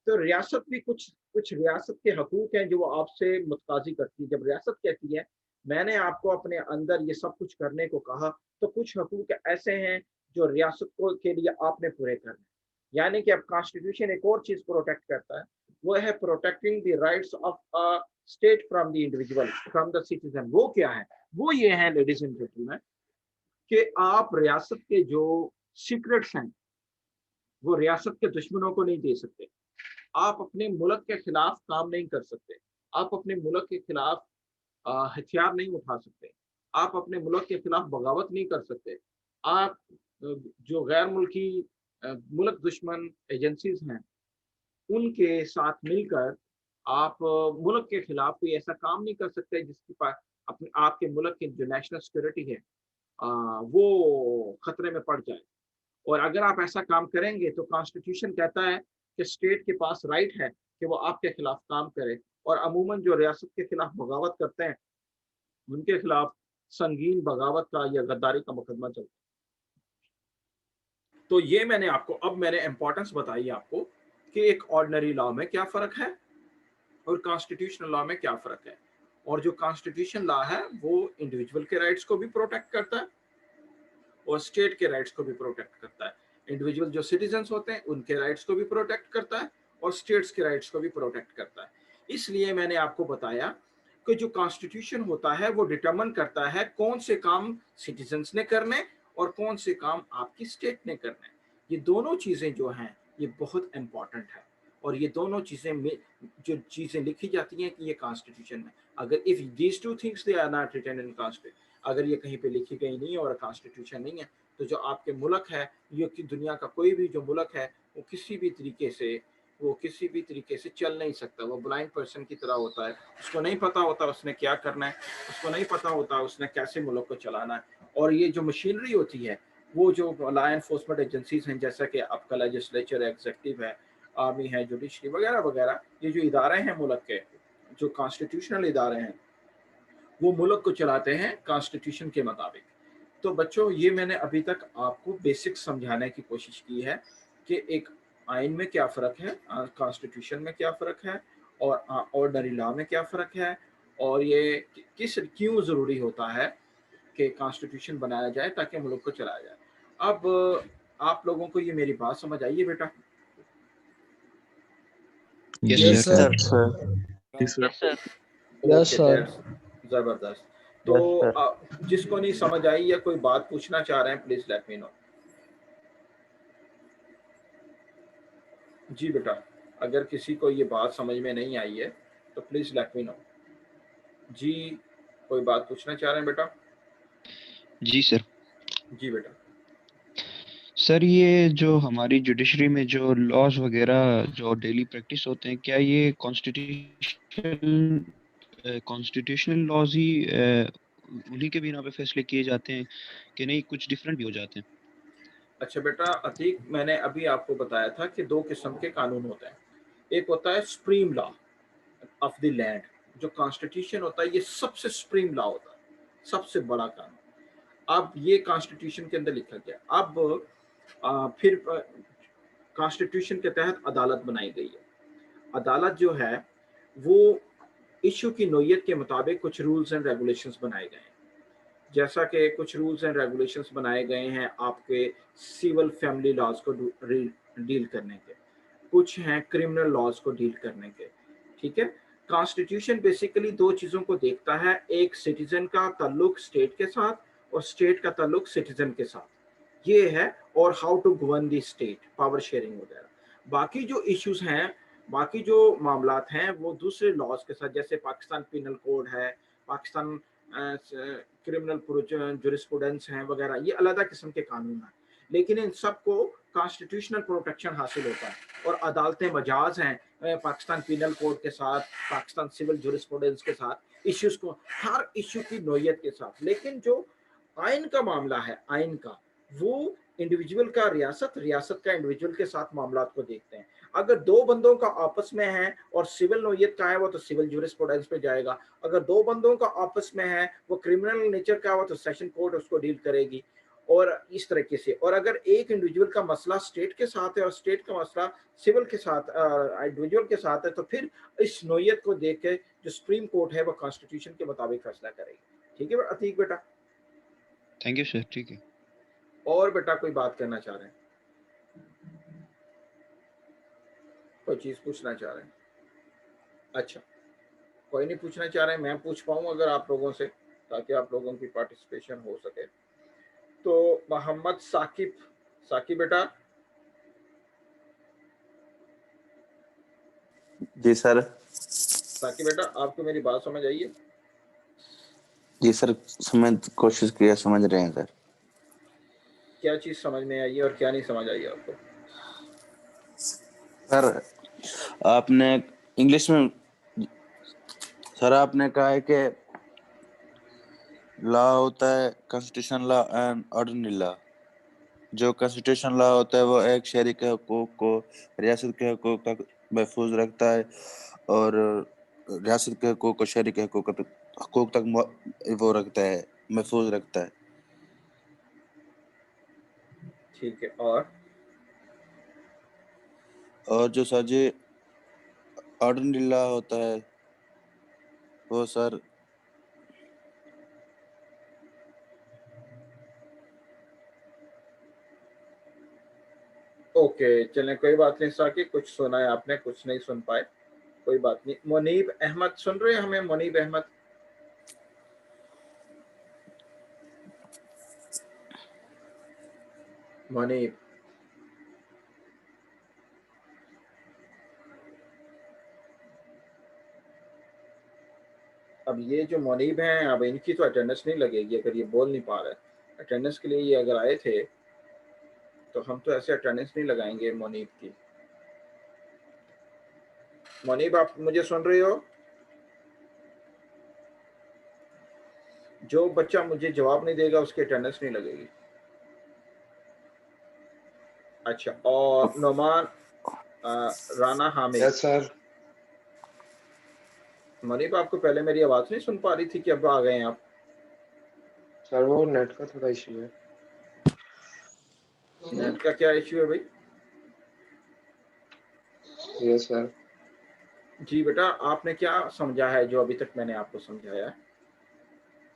तो रियासत भी कुछ रियासत के हकूक हैं जो वो आपसे मुतकाजी करती है। जब रियासत कहती है मैंने आपको अपने अंदर ये सब कुछ करने को कहा, तो कुछ हकूक ऐसे हैं जो रियासत को के लिए आपने पूरे करने। यानी कि अब कॉन्स्टिट्यूशन एक और चीज प्रोटेक्ट करता है, वो है protecting the rights of a state from the individual, from the citizen. वो क्या है? वो ये है लेडीज एंड जेंटलमैन कि आप रियासत के जो सीक्रेट्स हैं वो रियासत के दुश्मनों को नहीं दे सकते। आप अपने मुल्क के खिलाफ काम नहीं कर सकते, आप अपने मुल्क के खिलाफ हथियार नहीं उठा सकते, आप अपने मुल्क के खिलाफ बगावत नहीं कर सकते। आप जो गैर मुल्की मुल्क दुश्मन एजेंसीज हैं उनके साथ मिलकर आप मुल्क के खिलाफ कोई ऐसा काम नहीं कर सकते जिसकी अपने आपके मुल्क की जो नेशनल सिक्योरिटी है वो खतरे में पड़ जाए। और अगर आप ऐसा काम करेंगे तो कॉन्स्टिट्यूशन कहता है कि स्टेट के पास राइट है कि वो आपके खिलाफ काम करे। और अमूमन जो रियासत के खिलाफ बगावत करते हैं उनके खिलाफ संगीन बगावत का या गद्दारी का मुकदमा चलता है। तो ये मैंने इम्पोर्टेंस बताई आपको कि एक ऑर्डिनरी लॉ में क्या फ़र्क है और कॉन्स्टिट्यूशनल लॉ में क्या फ़र्क है। और जो कॉन्स्टिट्यूशन लॉ है वो इंडिविजुअल के राइट्स को भी प्रोटेक्ट करता है और स्टेट के राइट्स को भी प्रोटेक्ट करता है। इंडिविजुअल जो सिटीजन्स होते हैं उनके राइट्स को भी प्रोटेक्ट करता है और स्टेट्स के राइट्स को भी प्रोटेक्ट करता है। इसलिए मैंने आपको बताया कि जो कॉन्स्टिट्यूशन होता है वो डिटरमिन करता है कौन से काम सिटीजन्स ने करने और कौन से काम आपकी स्टेट ने करने। ये दोनों चीज़ें जो हैं ये बहुत इंपॉर्टेंट है और ये दोनों चीज़ें में जो चीज़ें लिखी जाती हैं कि ये कॉन्स्टिट्यूशन में, अगर if these two things they are not written in constitution, अगर ये कहीं पे लिखी गई नहीं है और कॉन्स्टिट्यूशन नहीं है, तो जो आपके मुल्क है, ये कि दुनिया का कोई भी जो मुल्क है वो किसी भी तरीके से चल नहीं सकता। वो ब्लाइंड पर्सन की तरह होता है, उसको नहीं पता होता उसने क्या करना है, उसको नहीं पता होता उसने कैसे मुल्क को चलाना है। और ये जो मशीनरी होती है, वो जो लॉ एनफोर्समेंट एजेंसीज हैं, जैसा कि आपका लेजिस्लेचर, एग्जीक्यूटिव है, आर्मी है, जुडिशरी वगैरह वगैरह, ये जो इदारे हैं मुल्क के, जो कॉन्स्टिट्यूशनल इदारे हैं, वो मुल्क को चलाते हैं कॉन्स्टिट्यूशन के मुताबिक। तो बच्चों, ये मैंने अभी तक आपको बेसिक समझाने की कोशिश की है कि एक आइन में क्या फ़र्क है, कॉन्स्टिट्यूशन में क्या फ़र्क है और ऑर्डनरी लॉ में क्या फ़र्क है, और ये क्यों ज़रूरी होता है कि कॉन्स्टिट्यूशन बनाया जाए ताकि मुल्क को चलाया जाए। अब आप लोगों को ये मेरी बात समझ आई है बेटा? Yes yes sir. Sir. Yes, sir. Yes, sir. Yes okay, sir. That's ज़बरदस्त। तो जिसको नहीं समझ आई या कोई बात पूछना चाह रहे हैं, प्लीज़ लेट मी नो। जी बेटा, अगर किसी को ये बात समझ में नहीं आई है तो प्लीज़ लेट मी नो। जी, कोई बात पूछना चाह रहे हैं बेटा? जी सर। जी बेटा। सर, ये जो हमारी जुडिशरी में जो लॉज वगैरह जो डेली प्रैक्टिस होते हैं, क्या ये कॉन्स्टिट्यूशनल लॉज ही उन्हीं के बिना पे फैसले किए जाते हैं कि नहीं, कुछ डिफरेंट भी हो जाते हैं? अच्छा बेटा अतीक, मैंने अभी आपको बताया था कि दो किस्म के कानून होते हैं। एक होता है supreme law of the land, जो कॉन्स्टिट्यूशन होता है, ये सबसे सुप्रीम लॉ होता है, सबसे बड़ा कानून। अब ये कॉन्स्टिट्यूशन के अंदर लिखा गया। अब फिर कॉन्स्टिट्यूशन के तहत अदालत बनाई गई है। अदालत जो है वो इशू की नोयत के मुताबिक कुछ रूल्स एंड रेगुलेशंस बनाए गए हैं। जैसा कि कुछ रूल्स एंड रेगुलेशंस बनाए गए हैं आपके सिविल फैमिली लॉज को डील करने के, कुछ हैं क्रिमिनल लॉज को डील करने के। ठीक है, कॉन्स्टिट्यूशन बेसिकली दो चीज़ों को देखता है, एक सिटीजन का ताल्लुक स्टेट के साथ और स्टेट का ताल्लुक सिटीजन के साथ, ये है, और how to govern the state, power sharing वगैरह। बाकी जो इश्यूज हैं, बाकी जो मामलात हैं, वो दूसरे लॉज के साथ, जैसे पाकिस्तान पिनल कोड है, पाकिस्तान क्रिमिनल जुरिस्प्रूडेंस हैं वगैरह, ये अलग किस्म के कानून हैं, लेकिन इन सबको कॉन्स्टिट्यूशनल प्रोटेक्शन हासिल होता है। और अदालतें मजाज हैं पाकिस्तान पिनल कोड के साथ, पाकिस्तान सिविल जुरिस्प्रूडेंस के साथ, इश्यूज को हर इश्यू की नोयत के साथ। लेकिन जो आइन का मामला है, आइन का, वो इंडिविजुअल का रियासत, रियासत का इंडिविजुअल के साथ मामला को देखते हैं। अगर दो बंदों का आपस में है और सिविल नोयत का है वो तो सिविल जुरिस्प्रूडेंस पे जाएगा, अगर दो बंदों का आपस में है वो क्रिमिनल नेचर का हुआ तो सेशन कोर्ट उसको डील करेगी, और इस तरीके से। और अगर एक इंडिविजुअल का मसला स्टेट के साथ है और स्टेट का मसला सिविल के साथ, इंडिविजुअल के साथ है, तो फिर इस नोयत को देख के जो सुप्रीम कोर्ट है वो कॉन्स्टिट्यूशन के मुताबिक फैसला करेगी। ठीक है अतीक बेटा? Thank you sir. ठीक है। और बेटा कोई बात करना चाह रहे हैं, कोई चीज पूछना चाह रहे हैं? अच्छा, कोई नहीं पूछना चाह रहे हैं, मैं पूछ पाऊँ अगर आप लोगों से, ताकि आप लोगों की पार्टिसिपेशन हो सके। तो मोहम्मद साकिब, साकिब बेटा। जी सर। साकिब बेटा, आपको मेरी बात समझ आई है? जी सर, समझ कोशिश किया, समझ रहे हैं सर। क्या चीज समझ में आई है और क्या नहीं समझ आई है आपको? सर आपने इंग्लिश में, सर आपने कहा है कि लॉ होता है constitution law and ordinary law. जो कॉन्स्टिट्यूशन लॉ होता है वो एक शहरी के हकूक को, रियासत के हकूक तक महफूज रखता है, और रियासत के हकूक को शहरी के हकूक तक वो रखता है, महफूज रखता है। ठीक है, और और जो सर जी ऑर्डिनरी लॉ होता है वो सर ओके, चलें, कोई बात नहीं साकी, कुछ सुना है आपने, कुछ नहीं सुन पाए, कोई बात नहीं। मुनीब अहमद सुन रहे हैं हमें? मुनीब अहमद, मुनीब, अब ये जो मुनीब हैं, अब इनकी तो अटेंडेंस नहीं लगेगी अगर ये बोल नहीं पा रहे। अटेंडेंस के लिए ये अगर आए थे तो हम तो ऐसे अटेंडेंस नहीं लगाएंगे मुनीब की। मुनीब, आप मुझे सुन रहे हो? जो बच्चा मुझे जवाब नहीं देगा उसकी अटेंडेंस नहीं लगेगी। अच्छा, और नोमान राना हामिद। Yes sir. मुनीब, आपको पहले मेरी आवाज नहीं सुन पा रही थी कि अब आ गए हैं आप? सर वो नेट का थोड़ा इशू है। नेट का क्या इशू है भाई? Yes sir. जी बेटा, आपने क्या समझा है जो अभी तक मैंने आपको समझाया है?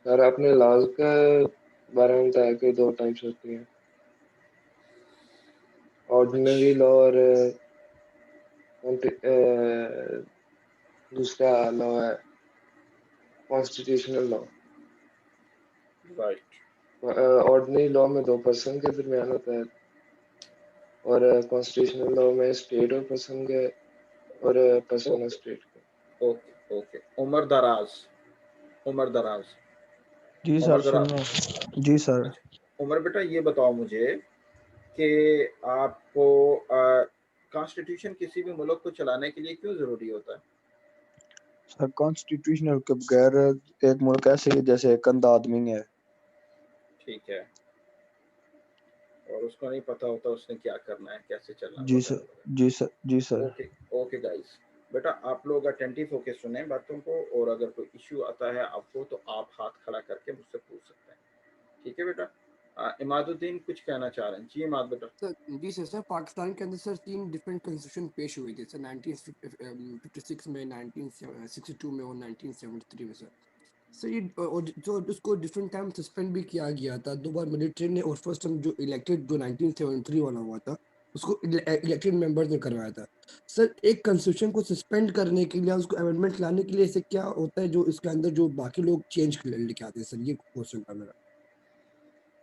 सर आपने लॉज के बारे में बताया कि दो टाइप्स होती हैं, ऑर्डिनरी लॉ और दूसरा लॉ है constitutional law. Right. Ordinary law में दो पर्सन के दरमियान होता है और कॉन्स्टिट्यूशनल लॉ में स्टेट और पर्सन के और पर्सन और स्टेट के। ओके ओके, उमर दराज, उमर दराज, जी सर, उमर सुन दराज। रहे हैं। जी सर। अच्छा उमर बेटा, ये बताओ मुझे कि आपको कॉन्स्टिट्यूशन किसी भी मुल्क को चलाने के लिए क्यों जरूरी होता है? सर कॉन्स्टिट्यूशनल के बगैर एक मुल्क ऐसे ही जैसे एक अंधा आदमी है। ठीक है, और उसको नहीं पता होता उसने क्या करना है, कैसे चलना है, जी वगैरह सर, वगैरह। जी सर, जी सर। ओके ओके गाइस, बेटा आप लोग अटेंटिव होके सुने बातों को, और अगर कोई इश्यू आता है आपको तो आप हाथ खड़ा करके मुझसे पूछ सकते हैं, ठीक है बेटा? इमादुद्दीन कुछ कहना चाह रहे हैं? जी इमाद बेटा। सर जी सर पाकिस्तान के अंदर सर 3 डिफरेंट कॉन्स्टिट्यूशन पेश हुई थी सर, 1956 में, 1962 में और 1973 में सर ये और जो उसको डिफरेंट टाइम सस्पेंड भी किया गया था 2 बार मिलिट्री ने, और फर्स्ट टाइम जो इलेक्टेड जो 1973 वाला हुआ था उसको इलेक्टेड मेंबर्स ने करवाया था। सर एक कॉन्स्टिट्यूशन को सस्पेंड करने के लिए, उसको अमेंडमेंट लाने के लिए ऐसे क्या होता है जो इसके अंदर जो बाकी लोग चेंज लेके आते हैं सर? ये क्वेश्चन था मेरा।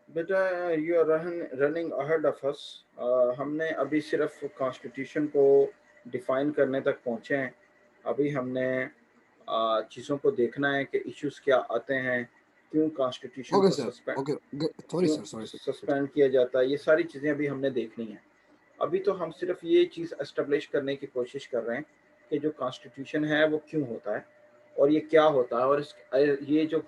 बेटा you are running ahead of us. हमने अभी सिर्फ कॉन्स्टिट्यूशन को डिफाइन करने तक पहुंचे हैं। अभी हमने चीज़ों को देखना है कि इश्यूज क्या आते हैं, क्यों कॉन्स्टिट्यूशन ओके को सर, सस्पेंड ओके सॉरी क्यों सर, सॉरी सर। सस्पेंड किया जाता है, ये सारी चीज़ें अभी हमने देखनी है। अभी तो हम सिर्फ ये चीज़ एस्टेब्लिश करने की कोशिश कर रहे हैं कि जो कॉन्स्टिट्यूशन है वो क्यों होता है और ये क्या होता है, और ये जो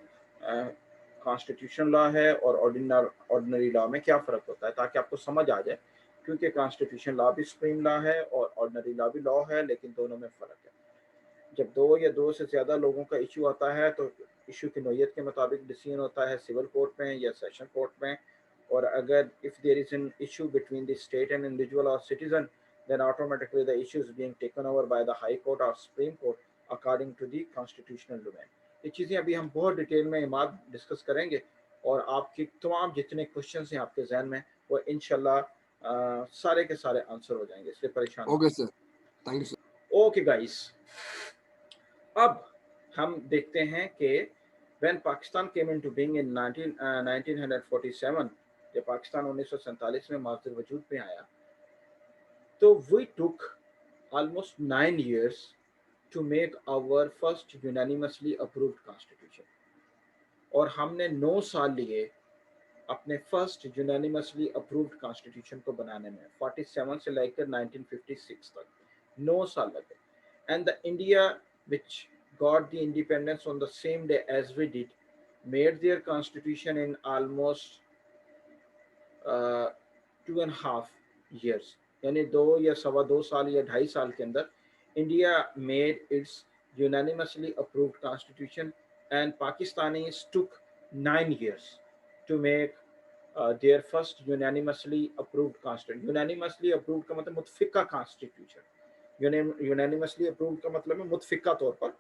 कॉन्स्टिट्यूशन लॉ है और ऑर्डिनरी लॉ में क्या फ़र्क होता है, ताकि आपको समझ आ जाए। क्योंकि कॉन्स्टिट्यूशन लॉ भी सुप्रीम लॉ है और ऑर्डिनरी लॉ भी लॉ है, लेकिन दोनों में फ़र्क है। जब दो या दो से ज़्यादा लोगों का इशू आता है तो इशू की नोयत के मुताबिक डिसीजन होता है सिविल कोर्ट में या सेशन कोर्ट में, और अगर if there is an issue between the state and individual और citizen, then automatically the issue is being taken over by the high court or supreme court according to the constitutional domain। ये चीज़ें अभी हम बहुत detail में Imad discuss करेंगे, और आपकी तमाम जितने क्वेश्चन हैं आपके जहन में वो इंशाल्लाह सारे के सारे आंसर हो जाएंगे, इसलिए परेशान okay sir, thank you sir. Okay guys, अब हम देखते हैं कि when Pakistan came into being in 1947, जब पाकिस्तान 1947 में माज़िर वजूद में आया, तो we took almost 9 years to make our first unanimously approved constitution, और हमने 9 साल लिए अपने फर्स्ट यूनानिमसली अप्रूव्ड कॉन्स्टिट्यूशन को बनाने में। 47 से लेकर 1956 तक 9 साल लगे। And the India which got the independence on the same day as we did made their constitution in almost 2.5 years, यानी 2 या 2.25 साल या 2.5 साल के अंदर India made it's unanimously approved constitution, and Pakistanis took 9 years to make their first unanimously approved constitution। unanimously approved का मतलब मुत्फिका constitution, unanimously approved का मतलब है मुतफिका तौर पर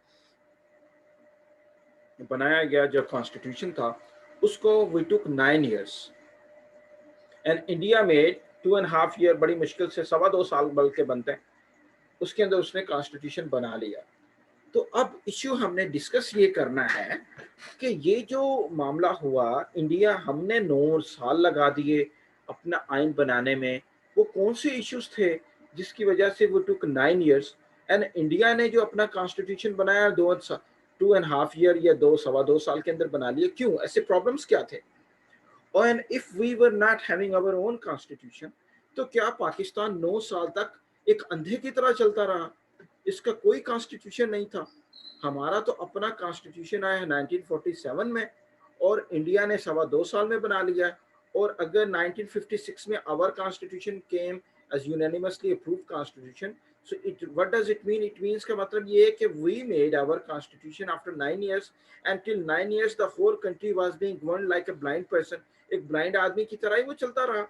बनाया गया जो कॉन्स्टिट्यूशन था उसको we took 9 years and India made 2.5 year, बड़ी मुश्किल से 2.25 साल बल्कि बनते हैं, उसके अंदर उसने कॉन्स्टिट्यूशन बना लिया। तो अब इश्यू हमने डिस्कस ये करना है कि ये जो मामला हुआ, इंडिया हमने 9 साल लगा दिए अपना आइन बनाने में, वो कौन से इश्यूज थे जिसकी वजह से वो टुक 9 years एंड इंडिया ने जो अपना कॉन्स्टिट्यूशन बनाया 2.5 year या 2.25 साल के अंदर बना लिया, क्यों? ऐसे प्रॉब्लम्स क्या थे? और if we were not having our own constitution, तो क्या पाकिस्तान 9 साल तक एक अंधे की तरह चलता रहा? इसका कोई कॉन्स्टिट्यूशन नहीं था। हमारा तो अपना कॉन्स्टिट्यूशन आया है 1947 में और इंडिया ने 2.25 साल में बना लिया है। और अगर 1956 में our constitution came as unanimously approved constitution, so it what does it mean? It means का मतलब ये है कि we made our constitution after 9 years and till 9 years the whole country was being governed like a blind person, एक ब्लाइंड आदमी की तरह ही वो चलता रहा।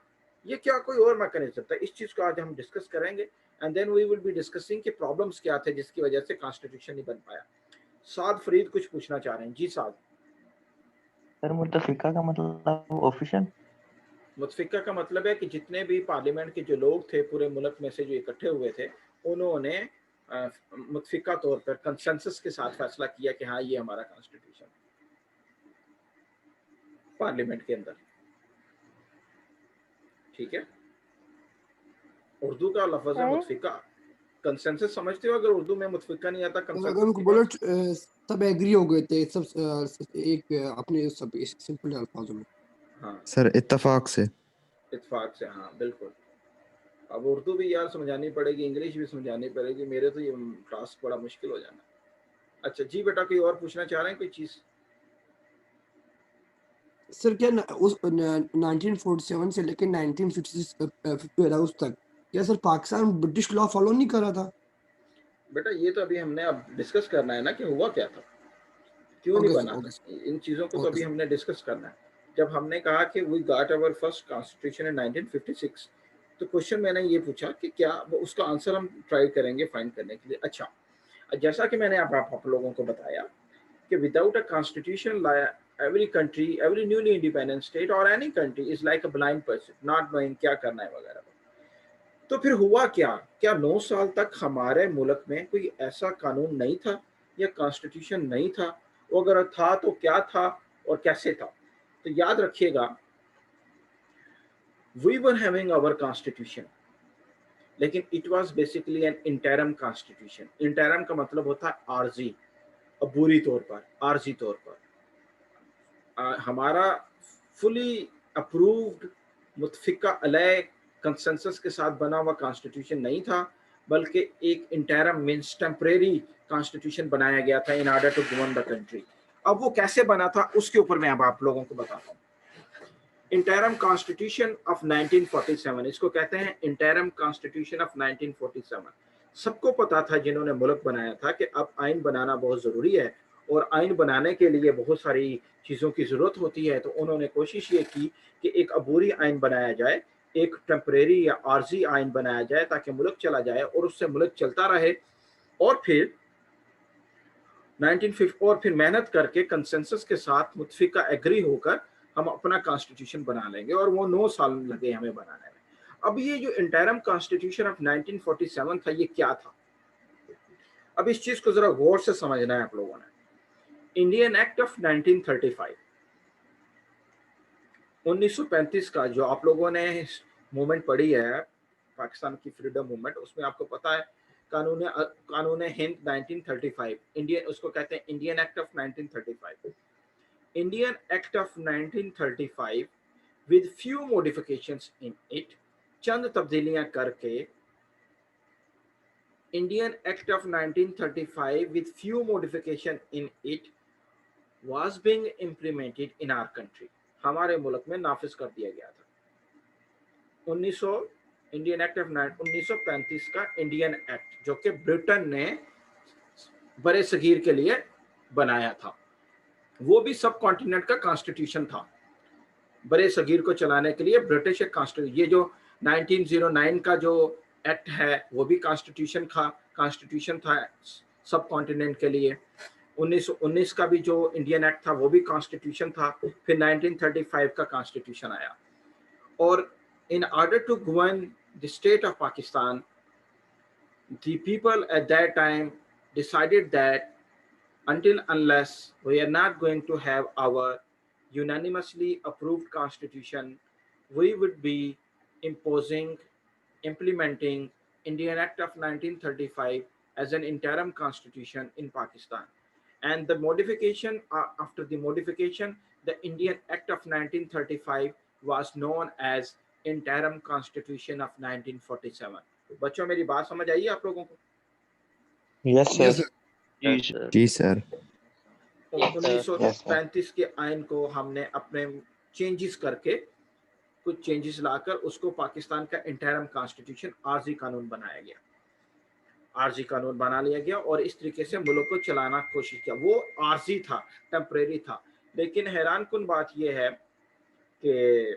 ये क्या कोई और मैकेनिज्म था? इस चीज को आज हम डिस्कस करेंगे and then we will be discussing कि प्रॉब्लम्स क्या थे जिसकी वजह से कॉन्स्टिट्यूशन नहीं बन पाया। साद फरीद कुछ पूछना चाह रहे हैं। जी साद। सर मुतफिका का मतलब ऑफिशियल? मुतफिका का मतलब है कि जितने भी पार्लियामेंट के जो लोग थे पूरे मुल्क में से जो इकट्ठे हुए थे, उन्होंने मुतफिका तौर पर कंसेंसस के साथ फैसला किया कि हाँ ये हमारा कॉन्स्टिट्यूशन पार्लियामेंट के अंदर। ठीक है, उर्दू का लफ्ज है मुतफिका, कंसेंसस समझते हो? अगर उर्दू में मुतफिका नहीं आता अगर उनको बोलो सब एग्री हो गए थे, सब एक अपने सब सिंपल अल्फाजों में। हाँ सर इत्तेफाक से। इत्तेफाक से, हाँ बिल्कुल। अब उर्दू भी यार समझानी पड़ेगी, इंग्लिश भी समझानी पड़ेगी, मेरे तो ये टास्क बड़ा मुश्किल हो जाना। अच्छा जी बेटा, कोई और पूछना चाह रहे हैं कोई चीज? सर क्या उस 1947 से लेकर 1956 तक क्या sir Pakistan British law follow नहीं कर रहा था? बेटा ये तो अभी हमने अब डिस्कस करना है ना कि हुआ क्या था, क्यों नहीं बना था। इन चीज़ों को तो अभी हमने डिस्कस करना है। जब हमने कहा कि we got our first constitution in 1956, तो क्वेश्चन मैंने ये पूछा कि क्या उसका आंसर हम ट्राई करेंगे फाइंड करने के लिए। अच्छा, जैसा कि मैंने आप लोगों को बताया कि without a constitution every country, every newly independent state or any country is like a blind person, not knowing क्या करना है वगैरह। तो फिर हुआ क्या? क्या 9 साल तक हमारे मुल्क में कोई ऐसा कानून नहीं था या कॉन्स्टिट्यूशन नहीं था? वो अगर था तो क्या था और कैसे था? तो याद रखिएगा, we were having our constitution, लेकिन it was basically an interim constitution। interim का मतलब होता है आर्जी, अबूरी तौर पर, आर्जी तौर पर। हमारा फुली अप्रूव्ड मुतफिका अलय कंसेंसस के साथ बना हुआ कॉन्स्टिट्यूशन नहीं था, बल्कि एक इंटरम मींस टेम्परेरी कॉन्स्टिट्यूशन बनाया गया था in order to govern the country. अब वो कैसे बना था उसके ऊपर मैं अब आप लोगों को बताता हूँ। इंटरम कॉन्स्टिट्यूशन ऑफ 1947, इसको कहते हैं इंटरम कॉन्स्टिट्यूशन ऑफ 1947। सबको पता था जिन्होंने मुल्क बनाया था कि अब आइन बनाना बहुत ज़रूरी है और आइन बनाने के लिए बहुत सारी चीज़ों की ज़रूरत होती है। तो उन्होंने कोशिश ये की कि एक अबूरी आइन बनाया जाए, एक टेम्परेरी या आर्जी आइन बनाया जाए ताकि मुल्क चला जाए और उससे मुल्क चलता रहे। और फिर 1950 और फिर मेहनत करके कंसेंसस के साथ मुतफिका एग्री होकर हम अपना कॉन्स्टिट्यूशन बना लेंगे, और वो 9 साल लगे हमें बनाने में। अब ये जो इंटरम कॉन्स्टिट्यूशन ऑफ 1947 था, ये क्या था? अब इस चीज को जरा गौर से समझना है आप लोगों ने। इंडियन एक्ट ऑफ 1935, 1935 का जो आप लोगों ने मूवमेंट पढ़ी है पाकिस्तान की फ्रीडम मूवमेंट, उसमें आपको पता है कानून हिंद 1935, इंडियन, उसको कहते हैं Indian act of 1935। Indian act of 1935 with few modifications in it, चंद तब्दीलियां करके Indian act of 1935 with few modification in it was being implemented in our country, हमारे मुल्क में नाफिज कर दिया गया था। 1900 इंडियन एक्ट ऑफ 1935 का इंडियन एक्ट, जो कि ब्रिटेन ने बड़े सगीर के लिए बनाया था, वो भी सब कॉन्टिनेंट का कॉन्स्टिट्यूशन था। बड़े सगीर को चलाने के लिए ब्रिटिश कॉन्स्टिट्यूशन, ये जो 1909 का जो एक्ट है वो भी कॉन्स्टिट्यूशन था सब कॉन्टिनेंट के लिए। 1919 का भी जो इंडियन एक्ट था वो भी कॉन्स्टिट्यूशन था। फिर 1935 का कॉन्स्टिट्यूशन आया। और in order to govern the state of Pakistan, the people at that time decided that until unless we are not going to have our unanimously approved constitution, we would be implementing Indian Act of 1935 as an interim constitution in Pakistan. And the modification, after the modification, the Indian Act of 1935 was known as Interim Constitution of 1947. बच्चों मेरी बात समझ आई है आप लोगों को? Yes Yes, sir. sir. जी sir. 1935 के आइन को हमने अपने चेंजेस करके कुछ चेंजेस लाकर उसको पाकिस्तान का इंटरम कॉन्स्टिट्यूशन आरजी कानून बनाया गया। आरजी कानून बना लिया गया और इस तरीके से मुल्क को चलाना कोशिश किया। वो आरजी था, टेम्परेरी था। लेकिन हैरान कुन बात यह है कि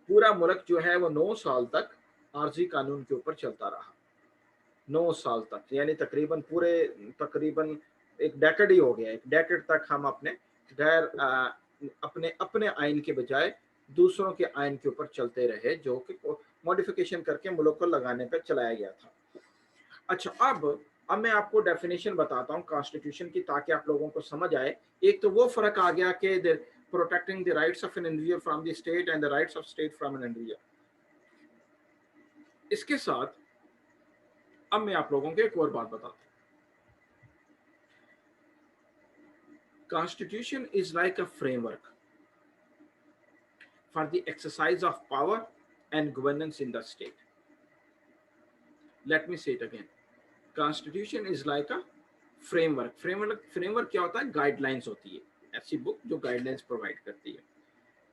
पूरा मुल्क जो है वो 9 साल तक आरजी कानून के ऊपर चलता रहा। 9 साल तक, यानी तकरीबन एक डेकेड ही हो गया। एक डेकेड तक हम अपने आइन के बजाय दूसरों के आइन के ऊपर चलते रहे, जो कि मॉडिफिकेशन करके मुल्क को लगाने पर चलाया गया था। अच्छा, अब मैं आपको डेफिनेशन बताता हूँ कॉन्स्टिट्यूशन की, ताकि आप लोगों को समझ आए। एक तो वो फर्क आ गया कि protecting the rights of an individual from the state and the rights of state from an individual. इसके साथ अब मैं आप लोगों को एक और बात बताता हूँ। Constitution is like a framework for the exercise of power and governance in the state. Let me say it again. Constitution is like a framework. Framework क्या होता है? Guidelines होती है, ऐसी बुक जो guidelines provide करती है।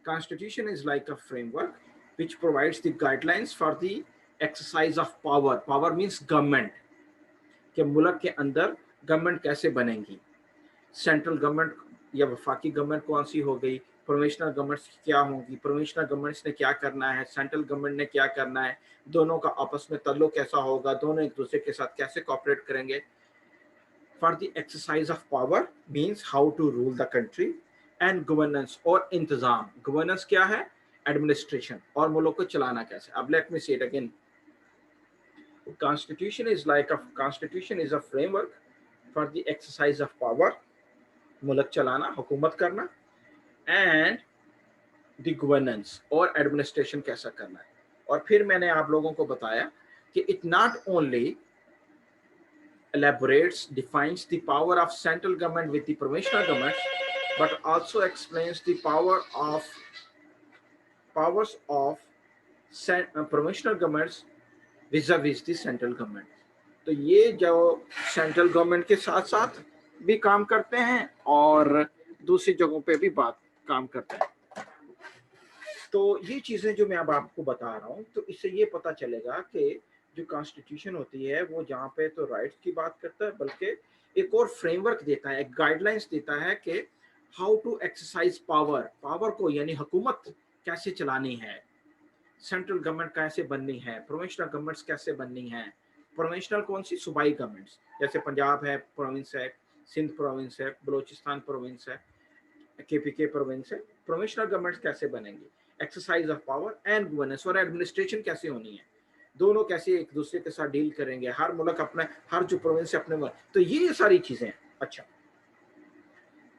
Constitution is like a framework which provides the guidelines for the exercise of power. Power means government, कि मुल्क के अंदर गवर्नमेंट कैसे बनेगी, सेंट्रल गवर्नमेंट या वफाकी गवर्नमेंट कौन सी हो गई, प्रोविंशनल गवर्नमेंट्स क्या होंगी, प्रोविंशनल गवर्नमेंट्स ने क्या करना है, सेंट्रल गवर्नमेंट ने क्या करना है, दोनों का आपस में ताल्लुक कैसा होगा, दोनों एक दूसरे के साथ कैसे कोऑपरेट करेंगे। For the exercise of power means how to rule the country, and governance और इंतजाम। गवर्नेंस क्या है? एडमिनिस्ट्रेशन, और मुल्क को चलाना कैसे। अब लेट मी से it again. Constitution is a framework for the exercise of power, मुल्क चलाना, हुकूमत करना, and the governance और administration कैसा करना है। और फिर मैंने आप लोगों को बताया कि it not only elaborates, defines the power of central government with the provincial government, but also explains the powers of provincial governments vis-a-vis the central government। तो ये जो सेंट्रल गवर्नमेंट के साथ साथ भी काम करते हैं और दूसरी जगहों पे भी काम करते हैं। तो ये चीजें जो मैं अब आपको बता रहा हूँ, तो इससे ये पता चलेगा कि जो कॉन्स्टिट्यूशन होती है वो जहाँ पे तो राइट्स की बात करता है, बल्कि एक और फ्रेमवर्क देता है, एक गाइडलाइंस देता है कि हाउ टू एक्सरसाइज पावर को, यानी हुकूमत कैसे चलानी है, सेंट्रल गवर्नमेंट कैसे बननी है, प्रोविंशनल गवर्नमेंट्स कैसे बननी है। प्रोविंशनल कौन सी? सूबाई गवर्नमेंट्स, जैसे पंजाब है प्रोविंस है, सिंध प्रोविंस है, बलोचिस्तान प्रोविंस है, केपीके प्रोविंस है। प्रोविंशनल गवर्नमेंट्स कैसे बनेंगी, exercise of power and governance, और एडमिनिस्ट्रेशन कैसे होनी है, दोनों कैसे एक दूसरे के साथ डील करेंगे, हर मुल्क अपने, हर जो प्रोविंस है अपने। तो ये सारी चीजें हैं। अच्छा,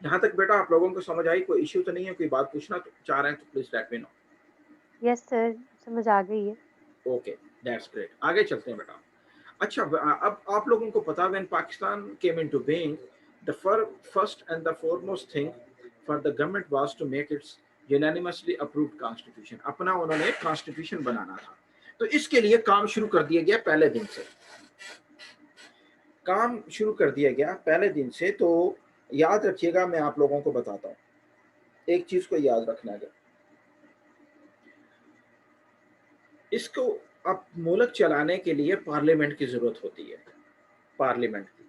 यहाँ तक बेटा आप लोगों को समझ आई? कोई इश्यू तो नहीं है? कोई बात पूछना तो चाह रहे हैं तो please let me know. Yes sir, समझ आ गई है। Okay, that's great. आगे चलते हैं बेटा। अच्छा, अब आप लोगों को पता, when Pakistan came into being, the first and the foremost thing for the government was to make its unanimously approved constitution. अपना उन्होंने कॉन्स्टिट्यूशन बनाना था, तो इसके लिए काम शुरू कर दिया गया पहले दिन से। काम शुरू कर दिया गया पहले दिन से। तो याद रखिएगा, मैं आप लोगों को बताता हूँ, एक चीज को याद रखना है, इसको अब मुल्क चलाने के लिए पार्लियामेंट की जरूरत होती है, पार्लियामेंट की।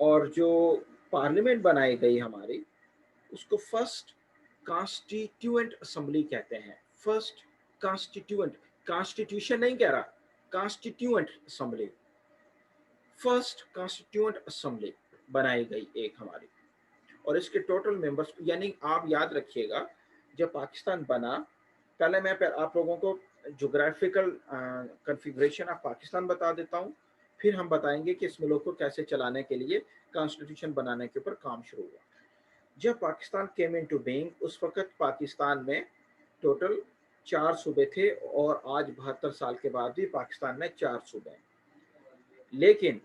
और जो पार्लियामेंट बनाई गई हमारी, उसको फर्स्ट कॉन्स्टिट्यूएंट असेंबली कहते हैं। फर्स्ट कॉन्स्टिट्यूएंट, कॉन्स्टिट्यूशन नहीं कह रहा, constituent assembly, first constituent assembly बनाई गई एक हमारी, और इसके टोटल मेंबर्स, यानी आप याद रखिएगा जब पाकिस्तान बना, पहले मैं आप लोगों को जोग्राफिकल कॉन्फ़िगरेशन ऑफ पाकिस्तान बता देता हूँ, फिर हम बताएंगे कि इस मुल्क को कैसे चलाने के लिए कॉन्स्टिट्यूशन बनाने के ऊपर काम शुरू हुआ। जब पाकिस्तान केम इनटू बीइंग, उस वक्त पाकिस्तान में टोटल 4 सूबे थे, और आज 72 साल के बाद भी पाकिस्तान में 4 सूबे हैं। लेकिन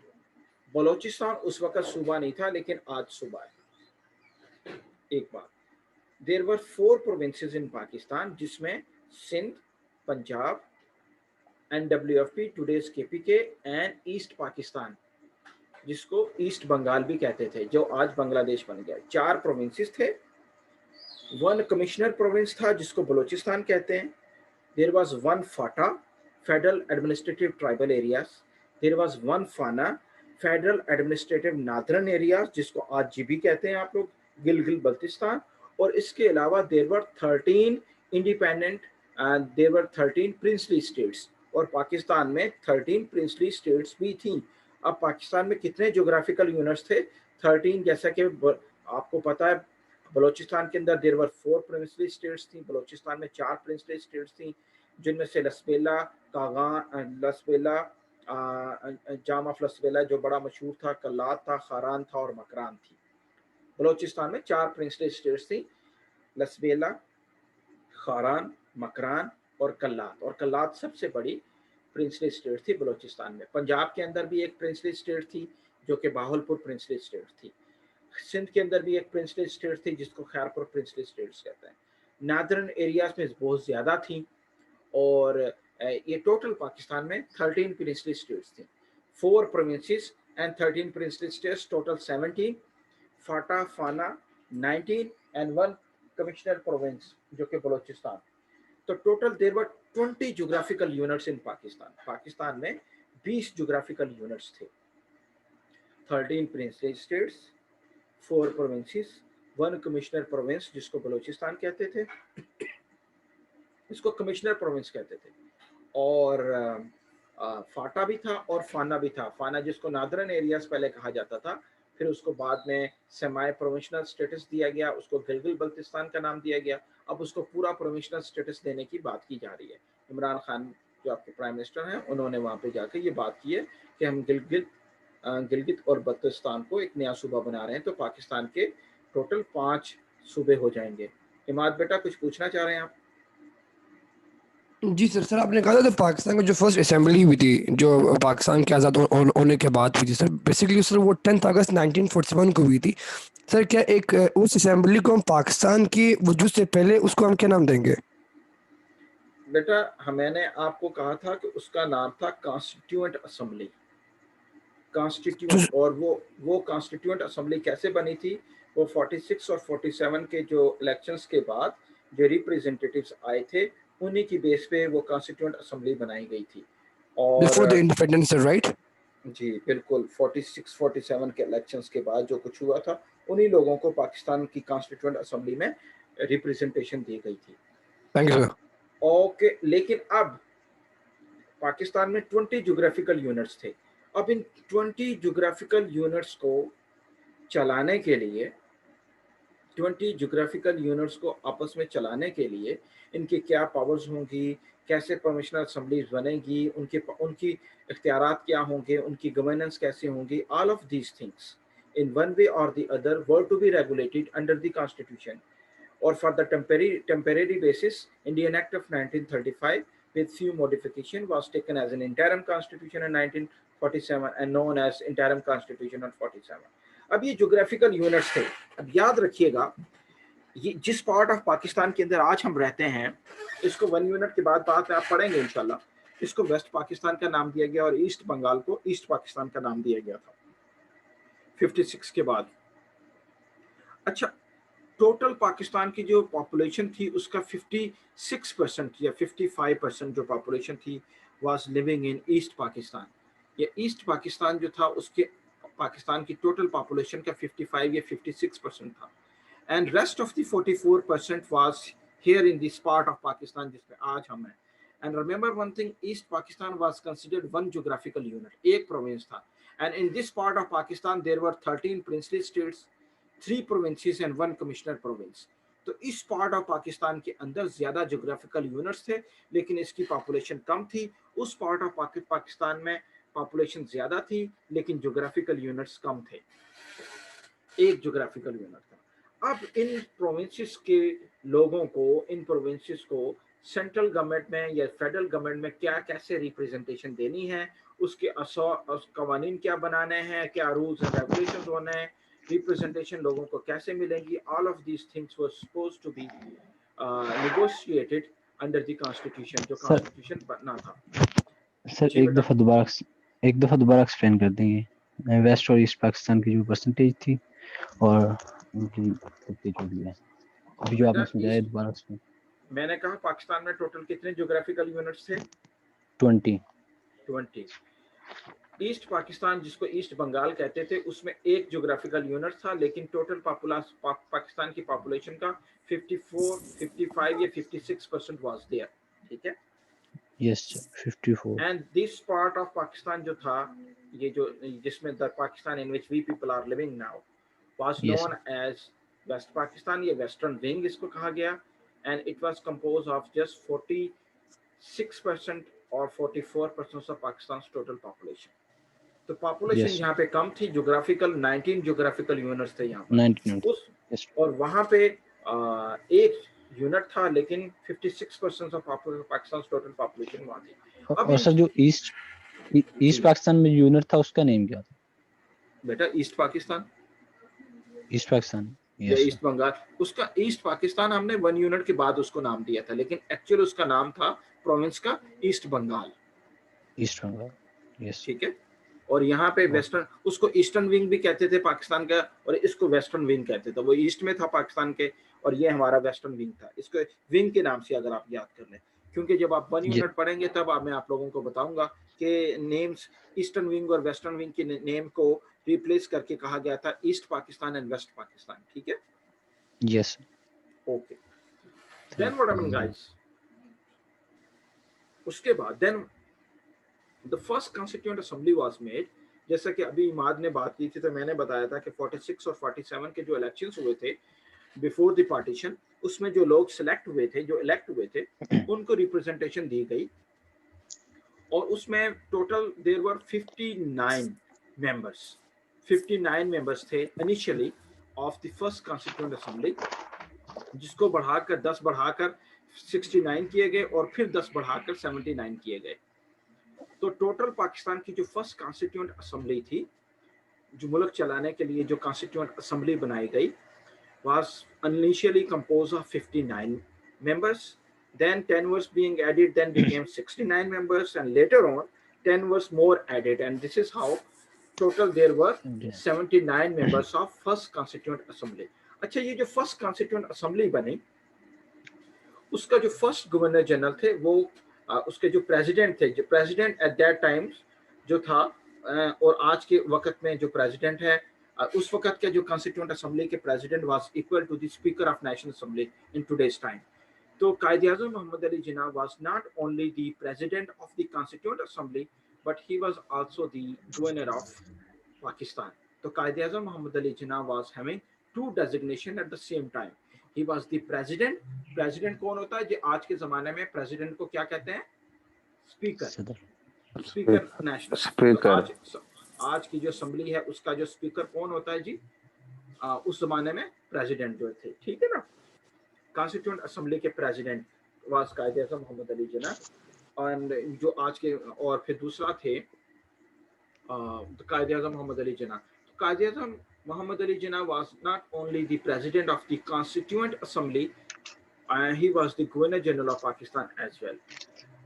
बलोचिस्तान उस वक्त सूबा नहीं था, लेकिन आज सूबा है। एक बात, there were 4 provinces in Pakistan, जिसमें Sindh, Punjab, NWFP today's KPK and east Pakistan, जिसको ईस्ट बंगाल भी कहते थे, जो आज बांग्लादेश बन गया। 4 प्रोविंसेस थे, 1 कमिश्नर प्रोविंस था जिसको बलोचिस्तान कहते हैं। There was 1 FATA, federal administrative tribal areas. There was 1 FANA, federal administrative northern areas, जिसको आज GB कहते हैं आप लोग, गिलगित बल्तिस्तान। और इसके अलावा there were 13 independent, there were 13 princely states, और पाकिस्तान में 13 प्रिंसली स्टेट्स भी थी। अब पाकिस्तान में कितने ज्योग्राफिकल यूनिट्स थे? 13। जैसा कि आपको पता है, बलोचिस्तान के अंदर देयर वर 4 प्रिंसली स्टेट्स थी, बलोचिस्तान में 4 प्रिंसली स्टेट्स थी, जिनमें से लसबेला, कागान, लसबेला, जाम ऑफ लसबेला जो बड़ा मशहूर था, कल्लात था, खारान था और मकरान थी। बलोचिस्तान में 4 प्रिंसली स्टेट्स थी, लसबेला, खारान, मकरान और कल्लात, और कल्लात सबसे बड़ी प्रिंसली स्टेट थी बलोचिस्तान में। पंजाब के अंदर भी एक प्रिंसली स्टेट थी जो कि बाहलपुर प्रिंसली स्टेट थी। सिंध के अंदर भी एक प्रिंसली स्टेट थी जिसको खैरपुर प्रिंसली स्टेट्स कहते हैं। नादरन एरियाज में बहुत ज़्यादा थी, और ये टोटल पाकिस्तान में 13 प्रिंसली स्टेट्स थी, 4 provinces and 13 princely states, total 17, फाटा, फाना 19 एंड 1 कमिश्नर प्रोविंस जो कि बलोचिस्तान। तो total there were 20 geographical units in Pakistan. Pakistan में 20 ज्योग्राफिकल यूनिट्स थे, 13 princely states, 4 provinces, 1 commissioner province जिसको बलोचिस्तान कहते थे, इसको कमिश्नर प्रोविंस कहते थे, और फाटा भी था और फाना भी था। फाना जिसको नादरन एरियाज पहले कहा जाता था, फिर उसको बाद में सेमाई प्रोविंशनल स्टेटस दिया गया, उसको गिलगित बल्तिस्तान का नाम दिया गया। अब उसको पूरा प्रोविंशनल स्टेटस देने की बात की जा रही है। इमरान खान जो आपके प्राइम मिनिस्टर हैं, उन्होंने वहाँ पे जाकर ये बात की है कि हम गिलगित और बल्तिस्तान को एक नया सूबा बना रहे हैं, तो पाकिस्तान के टोटल 5 सूबे हो जाएंगे। इमाद बेटा कुछ पूछना चाह रहे हैं आप? जी सर, आपने कहा था तो पाकिस्तान की जो फर्स्ट असेंबली हुई थी, जो पाकिस्तान के आज़ाद होने के बाद हुई थी सर, बेसिकली सर वो 10 अगस्त 1941 को हुई थी। सर क्या एक उस असेंबली को हम पाकिस्तान की वजूद से पहले उसको हम क्या नाम देंगे? बेटा मैंने आपको कहा था कि उसका नाम था कॉन्स्टिट्यूएंट असेंबली, कॉन्स्टिट्यूएंट। और वो कॉन्स्टिट्यूएंट असेंबली कैसे बनी थी? वो 46 और 47 के जो इलेक्शंस के बाद जो रिप्रेजेंटेटिव्स आए थे, उन्हीं की बेस पे वो कॉन्स्टिट्यूएंट असेंबली बनाई गई थी। और बिफोर द इंडिपेंडेंस, राइट? जी बिल्कुल, 46-47 के इलेक्शंस के बाद जो कुछ हुआ था, उन्हीं लोगों को पाकिस्तान की कॉन्स्टिट्यूएंट असेंबली में रिप्रेजेंटेशन दी गई थी। Thank you sir. ओके, लेकिन अब पाकिस्तान में 20 ज्योग्राफिकल यूनिट्स थे। अब इन 20 ज्योग्राफिकल यूनिट्स को चलाने के लिए, 20 ज्योग्राफिकल यूनिट्स को आपस में चलाने के लिए इनकी क्या पावर्स होंगी, कैसे परमिशनल असम्बलीज बनेगी, उनकी इख्तियारात क्या होंगे, उनकी गवर्नेंस कैसे होंगी, all of these things in one way or the other were to be regulated under the constitution, or for the temporary basis Indian Act of 1935 with few modification was taken as an interim constitution in 1947 and known as interim constitution on 47. अब ये geographical units थे। अब याद रखिएगा, ये जिस part of Pakistan के अंदर आज हम रहते हैं, इसको 1 यूनिट के बाद आप पढ़ेंगे इंशाल्लाह, इसको वेस्ट पाकिस्तान का नाम दिया गया और ईस्ट बंगाल को ईस्ट पाकिस्तान का नाम दिया गया था 56 के बाद। अच्छा, टोटल पाकिस्तान की जो पॉपुलेशन थी उसका 56% या 55% जो पॉपुलेशन थी was living in east Pakistan. ये ईस्ट पाकिस्तान जो था उसके पाकिस्तान की टोटल पॉपुलेशन का 55 या 56% था, and rest of the 44% was here in this part of Pakistan जिसमें आज हम हैं। And remember one thing, East Pakistan was considered one geographical unit, एक province था. And in this part of Pakistan there were 13 princely states, 3 provinces and 1 commissioner province. तो इस part of Pakistan के अंदर ज्यादा ज्योग्राफिकल यूनिट्स थे, लेकिन इसकी पॉपुलेशन कम थी. उस पार्ट ऑफ पाकिस्तान में पॉपुलेशन ज्यादा थी, लेकिन ज्योग्राफिकल यूनिट्स कम थे. एक ज्योग्राफिकल यूनिट था. अब इन प्रोविंसेस के लोगों को, इन प्रोविंसेस को सेंट्रल गवर्नमेंट में या फेडरल गवर्नमेंट में क्या कैसे रिप्रेजेंटेशन देनी है, उसके कवानीन क्या बनाने हैं, क्या रूल्स एंड रेगुलेशंस होने हैं, रिप्रेजेंटेशन लोगों को कैसे मिलेंगी, all of these things were supposed to be negotiated under the constitution, जो कॉन्स्टिट्यूशन बना था. सर एक दफा दोबारा एक्सप्लेन कर देंगे वेस्ट और ईस्ट पाकिस्तान की जो परसेंटेज थी और उनकी कितनी जो भी है, अभी जो आपने समझाया दोबारा एक्सप्लेन. मैंने कहा पाकिस्तान में टोटल कितने ज्योग्राफिकल यूनिट्स थे? 20. ईस्ट पाकिस्तान, जिसको ईस्ट बंगाल कहते थे, उसमें एक ज्योग्राफिकल यूनिट था, लेकिन टोटल पाकिस्तान की पॉपुलेशन का 54, 55 या 56% वाज देयर. ठीक है? Yes, 54. And this part of Pakistan जो था, ये जो जिसमें the Pakistan in which we people are living now was known as west Pakistan, ये वेस्टर्न विंग इसको कहा गया. And it was composed of just 46% or 44% of Pakistan's total population. तो population यहाँ पे कम थी, geographical 19 geographical units थे यहाँ पर. और वहाँ पे एक यूनिट था, लेकिन 56% of Pakistan's total population वहाँ थी. और सर जो ईस्ट पाकिस्तान में यूनिट था उसका नेम क्या था? बेटा east Pakistan Yes, east Bengal, उसका ईस्ट पाकिस्तान हमने 1 यूनिट के बाद उसको नाम दिया था, लेकिन एक्चुअल उसका नाम था प्रोविंस का ईस्ट बंगाल. यस, ठीक है. और यहाँ पे वेस्टर्न, उसको ईस्टर्न विंग भी कहते थे पाकिस्तान का, और इसको वेस्टर्न विंग कहते थे. वो ईस्ट में था पाकिस्तान के, और ये हमारा वेस्टर्न विंग था. इसको विंग के नाम से अगर आप याद कर लें, क्योंकि जब आप 1 यूनिट पढ़ेंगे तब मैं आप लोगों को बताऊंगा कि नेम्स ईस्टर्न विंग और वेस्टर्न विंग के नेम को रिप्लेस करके कहा गया था east Pakistan and west Pakistan. ठीक है? Yes. Okay. Then what happened guys? उसके बाद then the first constituent assembly was made. जैसा कि अभी इमाद ने बात की थी, तो मैंने बताया था कि 46 और 47 के जो इलेक्शंस हुए थे बिफोर द पार्टीशन, उसमें जो लोग सिलेक्ट हुए थे, जो इलेक्ट हुए थे, उनको रिप्रेजेंटेशन दी गई. और उसमें टोटल देयर वर 59 मेंबर्स थे initially of the first constituent assembly, जिसको बढ़ाकर 10 बढ़ाकर 69 किए गए और फिर 10 बढ़ाकर 79 किए गए. तो टोटल पाकिस्तान की जो फर्स्ट कॉन्स्टिट्यूएंट असेंबली थी, जो मुल्क चलाने के लिए जो कॉन्स्टिट्यूएंट असेंबली बनाई गई, was initially composed of 59 members. Then 10 was being added, then became 69 members, and later on 10 was more added, and this is how total there were 79 members of first constituent assembly. अच्छा, ये जो first constituent assembly बनी, उसका जो first governor general थे, वो उसके जो प्रेसिडेंट थे, जो प्रेसिडेंट एट दैट टाइम जो था, और आज के वक्त में जो प्रेसिडेंट है, उस वक्त के जो कॉन्स्टिट्यूएंट असेंबली के president was equal to the speaker of national assembly in today's time. तो Quaid-e-Azam Mohammad Ali Jinnah was not only the president of the constituent assembly, but he was also the governor of Pakistan. तो Quaid-e-Azam Mohammad Ali Jinnah was having 2 designation at the same time. He was the president. President कौन होता है? जो आज के जमाने में प्रेसिडेंट को क्या कहते हैं? Speaker national. स्पीकर. आज की जो असेंबली है उसका जो स्पीकर कौन होता है जी? उस जमाने में प्रेसिडेंट जो थे. ठीक है ना? कॉन्स्टिट्यूएंट असेंबली के प्रेसिडेंट वाज कायद-ए-आज़म मोहम्मद अली जिन्ना, और जो आज के, और फिर दूसरा थे कायद-ए-आज़म मोहम्मद अली जिन्ना. तो Quaid-e-Azam Mohammad Ali Jinnah was not only the president of the constituent assembly, he was the governor general of Pakistan as well.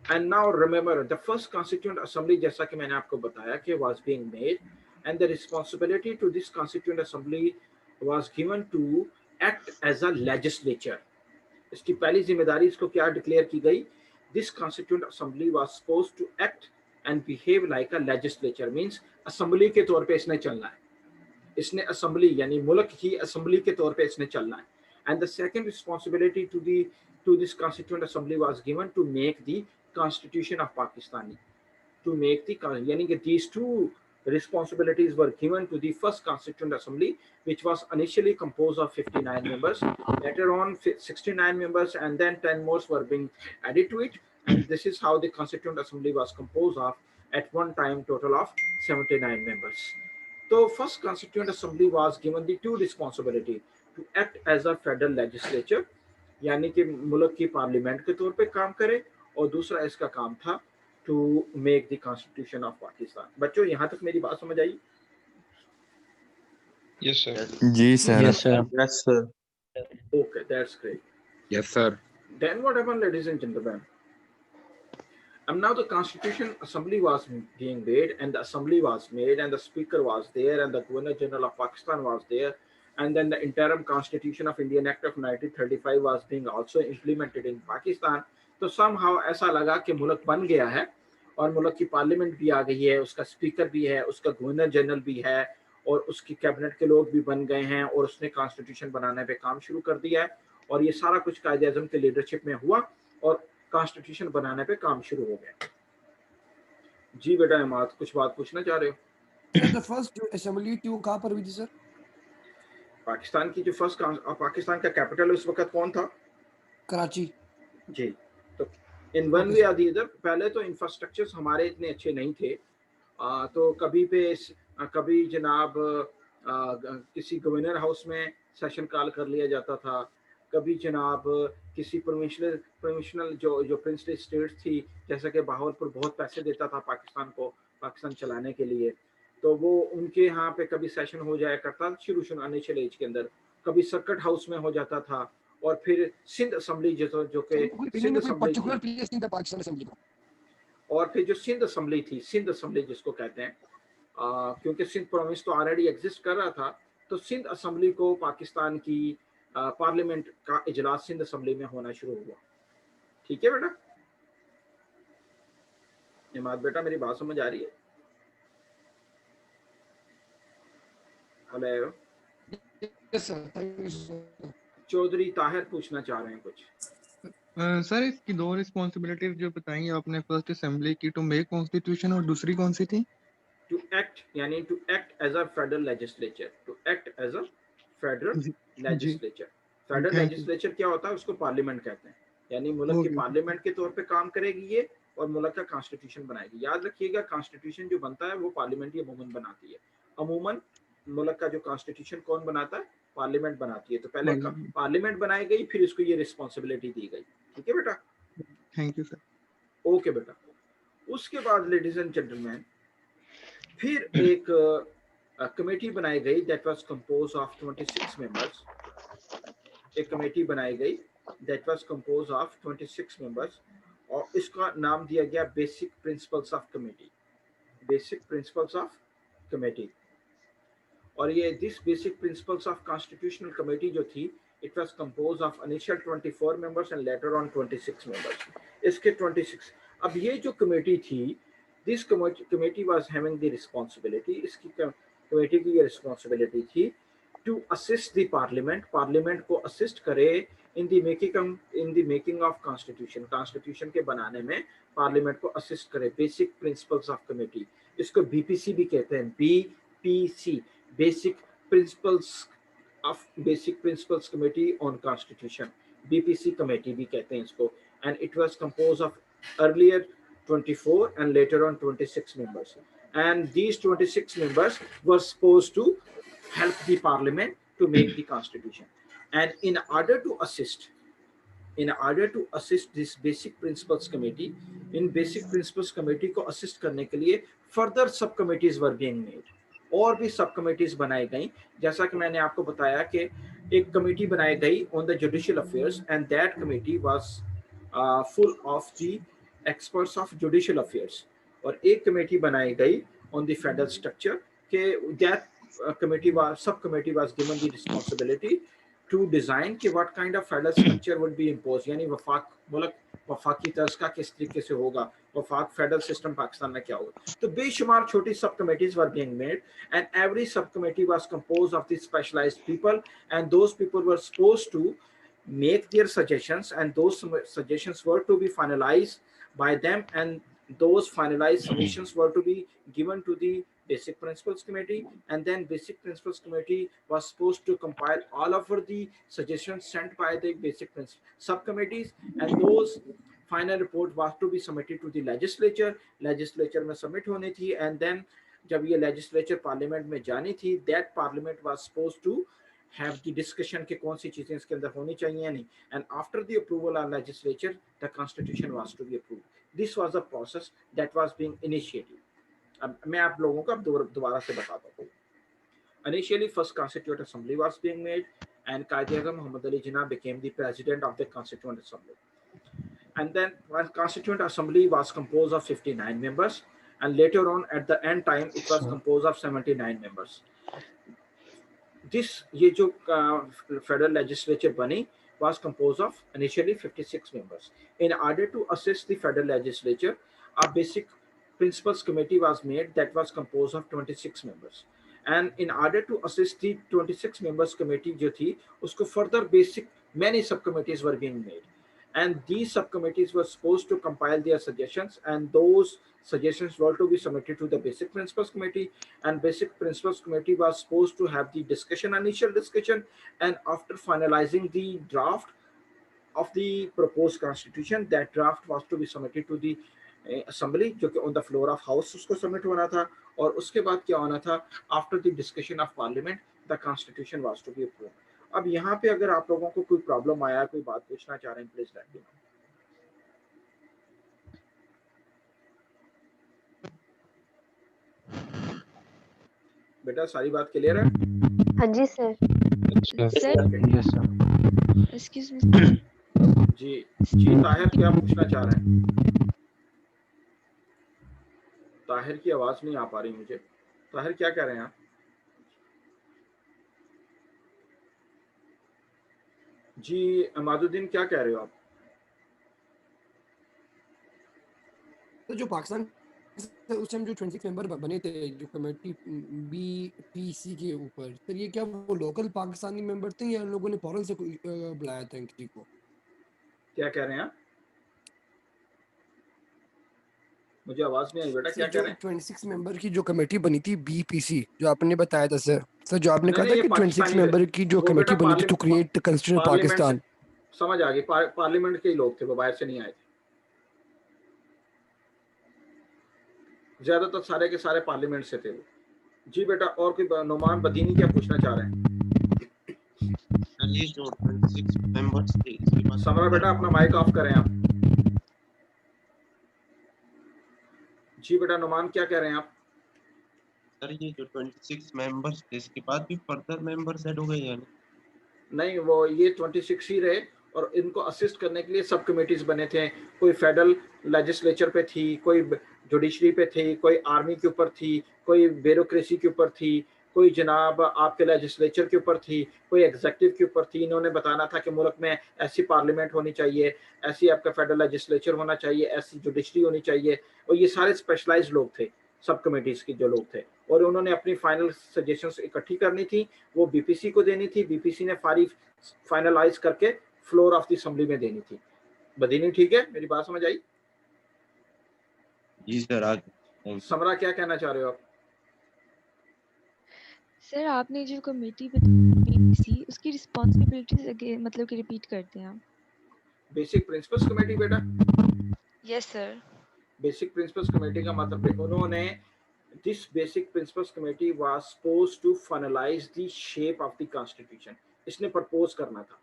And now remember, the first constituent assembly, जैसा कि मैंने आपको बताया कि was being made, and the responsibility to this constituent assembly was given to act as a legislature. इसकी पहली जिम्मेदारी इसको क्या डिक्लेयर की गई? This constituent assembly was supposed to act and behave like a legislature, means assembly के तौर पे इसने चलना है. इसने assembly यानी मुल्क की assembly के तौर पे इसने चलना है. And the second responsibility to this constituent assembly was given to make the Constitution of Pakistan, to make the yani कि these two responsibilities were given to the first Constituent Assembly, which was initially composed of 59 members. Later on, 69 members, and then 10 more were being added to it. And this is how the Constituent Assembly was composed of, at one time, total of 79 members. So first Constituent Assembly was given the two responsibility to act as a federal legislature, यानी कि मुल्क की parliament के तौर पे काम करे, और दूसरा इसका काम था to make the Constitution of Pakistan. बच्चों यहाँ तक मेरी बात समझ आई? Yes, sir. Ji sir. Yes, sir. Yes, sir. Okay, that's great. Yes, sir. Then what happened, ladies and gentlemen? And now the Constitution Assembly was being made, and the Assembly was made, and the Speaker was there, and the Governor General of Pakistan was there, and then the interim Constitution of Indian Act of 1935 was being also implemented in Pakistan. तो somehow ऐसा लगा कि मुल्क बन गया है, और मुल्क की पार्लियामेंट भी आ गई है, उसका स्पीकर भी है, उसका गवर्नर जनरल भी है, और उसकी कैबिनेट के लोग भी बन गए हैं, और उसने कॉन्स्टिट्यूशन बनाने पे काम शुरू कर दिया है, और ये सारा कुछ कायदे आज़म के लीडरशिप में हुआ, और कॉन्स्टिट्यूशन बनाने पे काम शुरू हो गया। जी बेटा इमाद, कुछ बात पूछना चाह रहे हो? The first assembly थी वो कहाँ पर हुई थी सर? पाकिस्तान की जो फर्स्ट, पाकिस्तान का कैपिटल उस वक्त कौन था? कराची। जी, तो इन वन वे आदि इधर पहले तो इंफ्रास्ट्रक्चर्स हमारे इतने अच्छे नहीं थे, तो कभी जनाब किसी गवर्नर हाउस में सेशन कॉल कर लिया जाता था, कभी जनाब किसी प्रोविंशनल जो प्रिंसली स्टेट थी, जैसा कि बहावलपुर बहुत पैसे देता था पाकिस्तान को, पाकिस्तान चलाने के लिए, तो वो उनके यहाँ पे कभी सेशन हो जाया करता था शुरू इनिशियल एज के अंदर, कभी सर्किट हाउस में हो जाता था, और फिर सिंध असेंबली जो कि सिंध असेंबली, और फिर जो सिंध असेंबली थी, सिंध असेंबली जिसको कहते हैं, क्योंकि सिंध प्रोविंस तो ऑलरेडी एग्जिस्ट कर रहा था, तो सिंध असेंबली को पाकिस्तान की पार्लियामेंट का इजलास सिंध असेंबली में होना शुरू हुआ। ठीक है बेटा? इमाद बेटा मेरी बात समझ आ रही है? हेलो चौधरी ताहिर पूछना चाह रहे हैं कुछ। सर इसकी दो रिस्पॉन्सिबिलिटीज जो बताई आपने, फर्स्ट असेंबली की टू मेक कॉन्स्टिट्यूशन, और दूसरी कौन सी थी? टू एक्ट, यानी to act as a federal legislature, to act as a federal legislature. Federal legislature क्या होता है? उसको पार्लियामेंट कहते हैं, यानी मुल्क की पार्लियामेंट के तौर पे काम करेगी ये, और मुल्क का कॉन्स्टिट्यूशन बनाएगी। याद रखिएगा, कॉन्स्टिट्यूशन जो बनता है वो पार्लियामेंट ही अमूमन बनाती है। अमूमन मुल्क का जो कॉन्स्टिट्यूशन कौन बनाता है? पार्लियामेंट बनाती है। तो पहले पार्लियामेंट बनाई गई, फिर इसको ये रिस्पॉन्सिबिलिटी दी गई। ठीक है बेटा? Thank you sir. ओके बेटा। उसके बाद लेडीज एंड जेंटलमैन, फिर एक कमेटी बनाई गई, that was compose of 26 members. एक कमेटी बनाई गई that was compose of 26 members, और इसका नाम दिया गया basic principles of committee. Basic principles of committee. और ये this basic principles of constitutional committee जो थी, it was compose of initial 24 members and later on 26 members. इसके 26, अब ये जो कमेटी थी, this committee was having the responsibility, इसकी कमेटी की ये रिस्पांसिबिलिटी थी to assist the parliament, parliament को असिस्ट करे in the making of constitution, constitution के बनाने में पार्लियामेंट को असिस्ट करे। बेसिक प्रिंसिपल्स ऑफ कमेटी, इसको बीपीसी भी कहते हैं, BPC, basic principles committee on constitution, BPC committee भी कहते हैं इसको। And it was compose of earlier 24 and later on 26 members, and these 26 members were supposed to help the parliament to make the constitution. And in order to assist this basic principles committee, in basic principles committee को assist करने के लिए further sub committees were being made, और भी सब committees बनाई गई। जैसा कि मैंने आपको बताया कि एक कमेटी बनाई गई on the judicial affairs, and that committee was full of the experts of judicial affairs, और एक कमेटी बनाई गई ऑन द फेडरल स्ट्रक्चर के that committee was, sub committee was given the responsibility to design कि what kind of federal structure would be impose, यानी वफाक मुल्क वफाकी तर्ज का किस तरीके से होगा, वफाक फेडरल सिस्टम पाकिस्तान में क्या होगा। तो बेशुमार छोटी sub committees were being made, and every sub committee was composed of the specialized people, and those people were supposed to make their suggestions, and those suggestions were to be finalized by them, and those finalized submissions were to be given to the Basic Principles Committee, and then Basic Principles Committee was supposed to compile all of the suggestions sent by the Basic Principles subcommittees, and those final report was to be submitted to the legislature में submit होनी थी, and then जब ये legislature parliament में जानी थी, that parliament was supposed to have the discussion कि कौन सी चीजें इसके अंदर होनी चाहिए या नहीं, and after the approval of legislature the constitution was to be approved. This was the process that was being initiated. अब मैं आप लोगों को अब दोबारा से बताता हूँ. Initially, first Constituent Assembly was being made, and Qaid-e-Azam Muhammad Ali Jinnah became the president of the Constituent Assembly. And then one Constituent Assembly was composed of 59 members, and later on at the end time it was composed of 79 members. This ये जो federal legislature बनी was composed of initially 56 members. In order to assist the federal legislature, a Basic Principles Committee was made that was composed of 26 members. And in order to assist the 26 members committee जो थी, उसको further basic many subcommittees were being made. And these subcommittees were supposed to compile their suggestions, and those suggestions were to be submitted to the Basic Principles Committee, and Basic Principles Committee was supposed to have the initial discussion, and after finalizing the draft of the proposed constitution, that draft was to be submitted to the assembly, जो कि on the floor of house उसको submit होना था, और उसके बाद क्या होना था, after the discussion of parliament the constitution was to be approved. अब यहाँ पे अगर आप लोगों को कोई प्रॉब्लम आया, कोई बात पूछना चाह रहे हैं, प्लीज लेट मी नो. बेटा सारी बात क्लियर है? हाँ जी सर. Excuse me. जी ताहिर क्या पूछना चाह रहे हैं? ताहिर की आवाज नहीं आ पा रही मुझे. ताहिर क्या कह रहे हैं आप? जी अमादुद्दीन क्या कह रहे हो आप? तो जो पाकिस्तान उस टाइम जो 26 मेंबर बने थे जो कमेटी बीपीसी के ऊपर, सर ये क्या वो लोकल पाकिस्तानी मेंबर थे या लोगों ने फॉरेन से बुलाया था किसी को? क्या कह रहे हैं आप? मुझे आवाज नहीं आई बेटा, क्या कह रहे हैं? 26 मेंबर की जो कमेटी बनी थी बीपीसी, जो आपने बताया था सर जो आपने कहा था कि 26 मेंबर की जो कमेटी बनी थी टू क्रिएट कॉन्स्टिट्यूशन पाकिस्तान. समझ आ गई, पार्लियामेंट के ही लोग थे, वो बाहर से नहीं आए थे. ज्यादातर सारे के सारे पार्लियामेंट से थे वो. जी बेटा, और कोई नुमान बदीनी क्या पूछना चाह रहे हैं? जो 26 मेंबर्स थे, समरा बेटा अपना माइक ऑफ करें आप. जी बेटा नुमान क्या कह रहे हैं आप? सर ये जो 26 मेंबर्स थे, इसके बाद भी फर्दर मेंबर्स ऐड हो गए या नहीं? वो ये 26 ही रहे, और इनको असिस्ट करने के लिए सब कमेटीज बने थे. कोई फेडरल लेजिस्लेचर पे थी, कोई जुडिशरी पे थी, कोई आर्मी के ऊपर थी, कोई ब्यूरोक्रेसी के ऊपर थी, कोई जनाब आपके लेजिस्लेचर के ऊपर थी, कोई एग्जीक्यूटिव के ऊपर थी. इन्होंने बताना था कि मुल्क में ऐसी पार्लियामेंट होनी चाहिए, ऐसी आपका फेडरल लेजिस्लेचर होना चाहिए, ऐसी जुडिशरी होनी चाहिए, और ये सारे स्पेशलाइज्ड लोग थे सब कमेटीज के जो लोग थे, और उन्होंने अपनी फाइनल सजेशंस इकट्ठी करनी थी, वो बीपीसी को देनी थी. बीपीसी ने फाइनलाइज करके फ्लोर ऑफ द असेंबली में देनी थी. बदीनी ठीक है? मेरी बात समझ आई? जी सर. आगे समरा क्या कहना चाह रहे हो आप? सर आपने जो कमेटी बताई उसकी रिस्पांसिबिलिटीज अगेन मतलब कि रिपीट करते हैं आप. बेसिक प्रिंसिपल्स कमेटी बेटा. Yes sir. Basic principles committee का मतलब उन्होंने this basic principles committee was supposed to finalize the shape of the constitution. इसने प्रपोज करना था.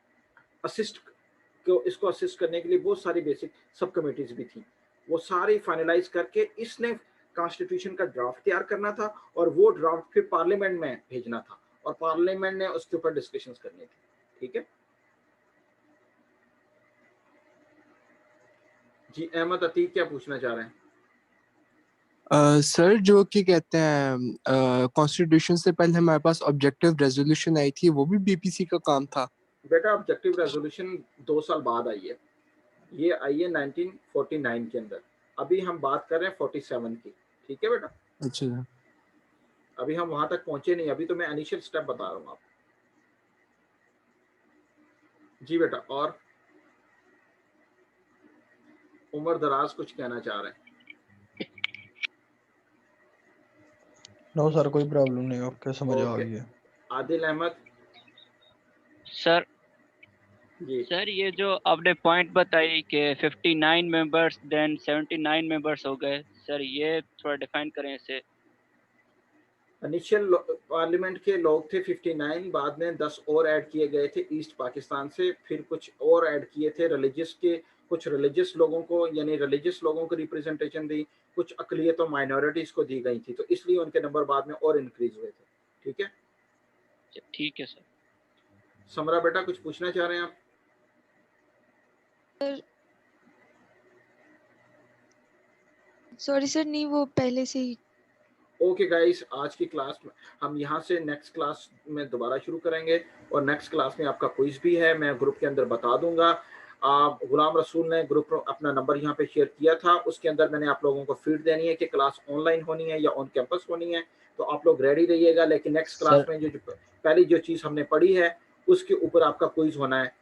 इसको असिस्ट करने के लिए बहुत सारी बेसिक सब कमेटीज भी थी. वो सारी फाइनलाइज करके इसने कॉन्स्टिट्यूशन का ड्राफ्ट तैयार करना था, और वो ड्राफ्ट फिर पार्लियामेंट में भेजना था, और पार्लियामेंट ने उसके ऊपर डिस्कशंस करनी थी. ठीक है जी. अहमद अतीक क्या पूछना चाह रहे हैं? सर जो कि कहते हैं कॉन्स्टिट्यूशन से पहले हमारे पास ऑब्जेक्टिव रेजोल्यूशन आई थी, वो भी बीपीसी का काम था. बेटा ऑब्जेक्टिव रेजोल्यूशन 2 साल बाद आई है. ये आई है 1949 के अंदर. अभी हम बात कर रहे हैं 47 की. ठीक है बेटा? अच्छा. अभी हम वहां तक पहुंचे नहीं, अभी तो मैं इनिशियल स्टेप बता रहा हूँ आपको. जी बेटा. और उमर दराज कुछ कहना चाह रहे हैं। नो सर, कोई प्रॉब्लम नहीं, ओके समझ आ ओके, गई है। आदिल अहमद सर जी। सर ये जो आपने पॉइंट बताई कि 59 मेंबर्स देन 79 मेंबर्स हो गए, सर ये थोड़ा डिफाइन करें इसे। इनिशियल पार्लियामेंट के लोग थे 59, बाद में 10 और ऐड किए गए थे ईस्ट पाकिस्तान से, फिर कुछ और ऐड किए थे रिलीजियस के, कुछ रिलीजियस लोगों को यानी रिलीजियस लोगों को रिप्रेजेंटेशन दी, कुछ अकलियत और माइनॉरिटीज को दी गई थी, तो इसलिए उनके नंबर बाद में और इंक्रीज हुए थे। ठीक है, ठीक है सर। समरा बेटा कुछ पूछना चाह रहे हैं आप? सॉरी सर, नहीं वो पहले से ही। ओके गाइस, आज की क्लास में हम यहाँ से नेक्स्ट क्लास में दोबारा शुरू करेंगे, और नेक्स्ट क्लास में आपका क्विज भी है, मैं ग्रुप के अंदर बता दूंगा। गुलाम रसूल ने ग्रुप अपना नंबर यहाँ पे शेयर किया था, उसके अंदर मैंने आप लोगों को फीड देनी है कि क्लास ऑनलाइन होनी है या ऑन कैंपस होनी है, तो आप लोग रेडी रहिएगा। लेकिन नेक्स्ट क्लास में जो पहली जो चीज़ हमने पढ़ी है उसके ऊपर आपका क्विज होना है।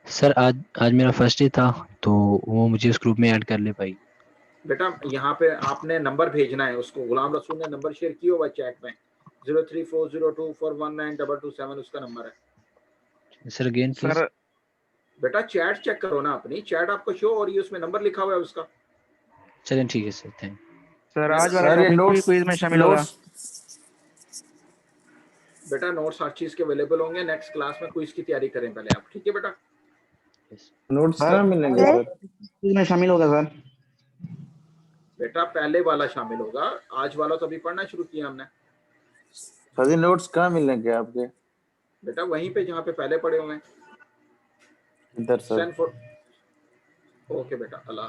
सर आज मेरा फर्स्ट डे था, तो वो मुझे उस ग्रुप में ऐड कर ले भाई। बेटा यहाँ पे आपने नंबर भेजना है उसको, गुलाम रसूल ने नंबर शेयर किया हुआ चैट में, 034024192227 उसका नंबर है। Sir again please. बेटा चैट चेक करो ना, अपनी चैट आपको शो हो रही है, उसमें नंबर लिखा हुआ है उसका। चलिए ठीक है सर, थैंक। सर आज वाला टॉपिक भी क्विज में शामिल होगा। बेटा नोट्स हर चीज के अवेलेबल होंगे, नेक्स्ट क्लास में क्विज की तैयारी करें पहले आप, ठीक है बेटा? नोट्स सर मिलेंगे सर, क्विज में शामिल होगा सर। बेटा पहले वाला शामिल होगा, आज वाला तो अभी पढ़ना शुरू किया हमने। सर नोट्स कहाँ मिलेंगे आपके? बेटा वहीं पे जहाँ पे पहले पढ़े हुए हैं इधर सर। ओके बेटा, अल्लाह।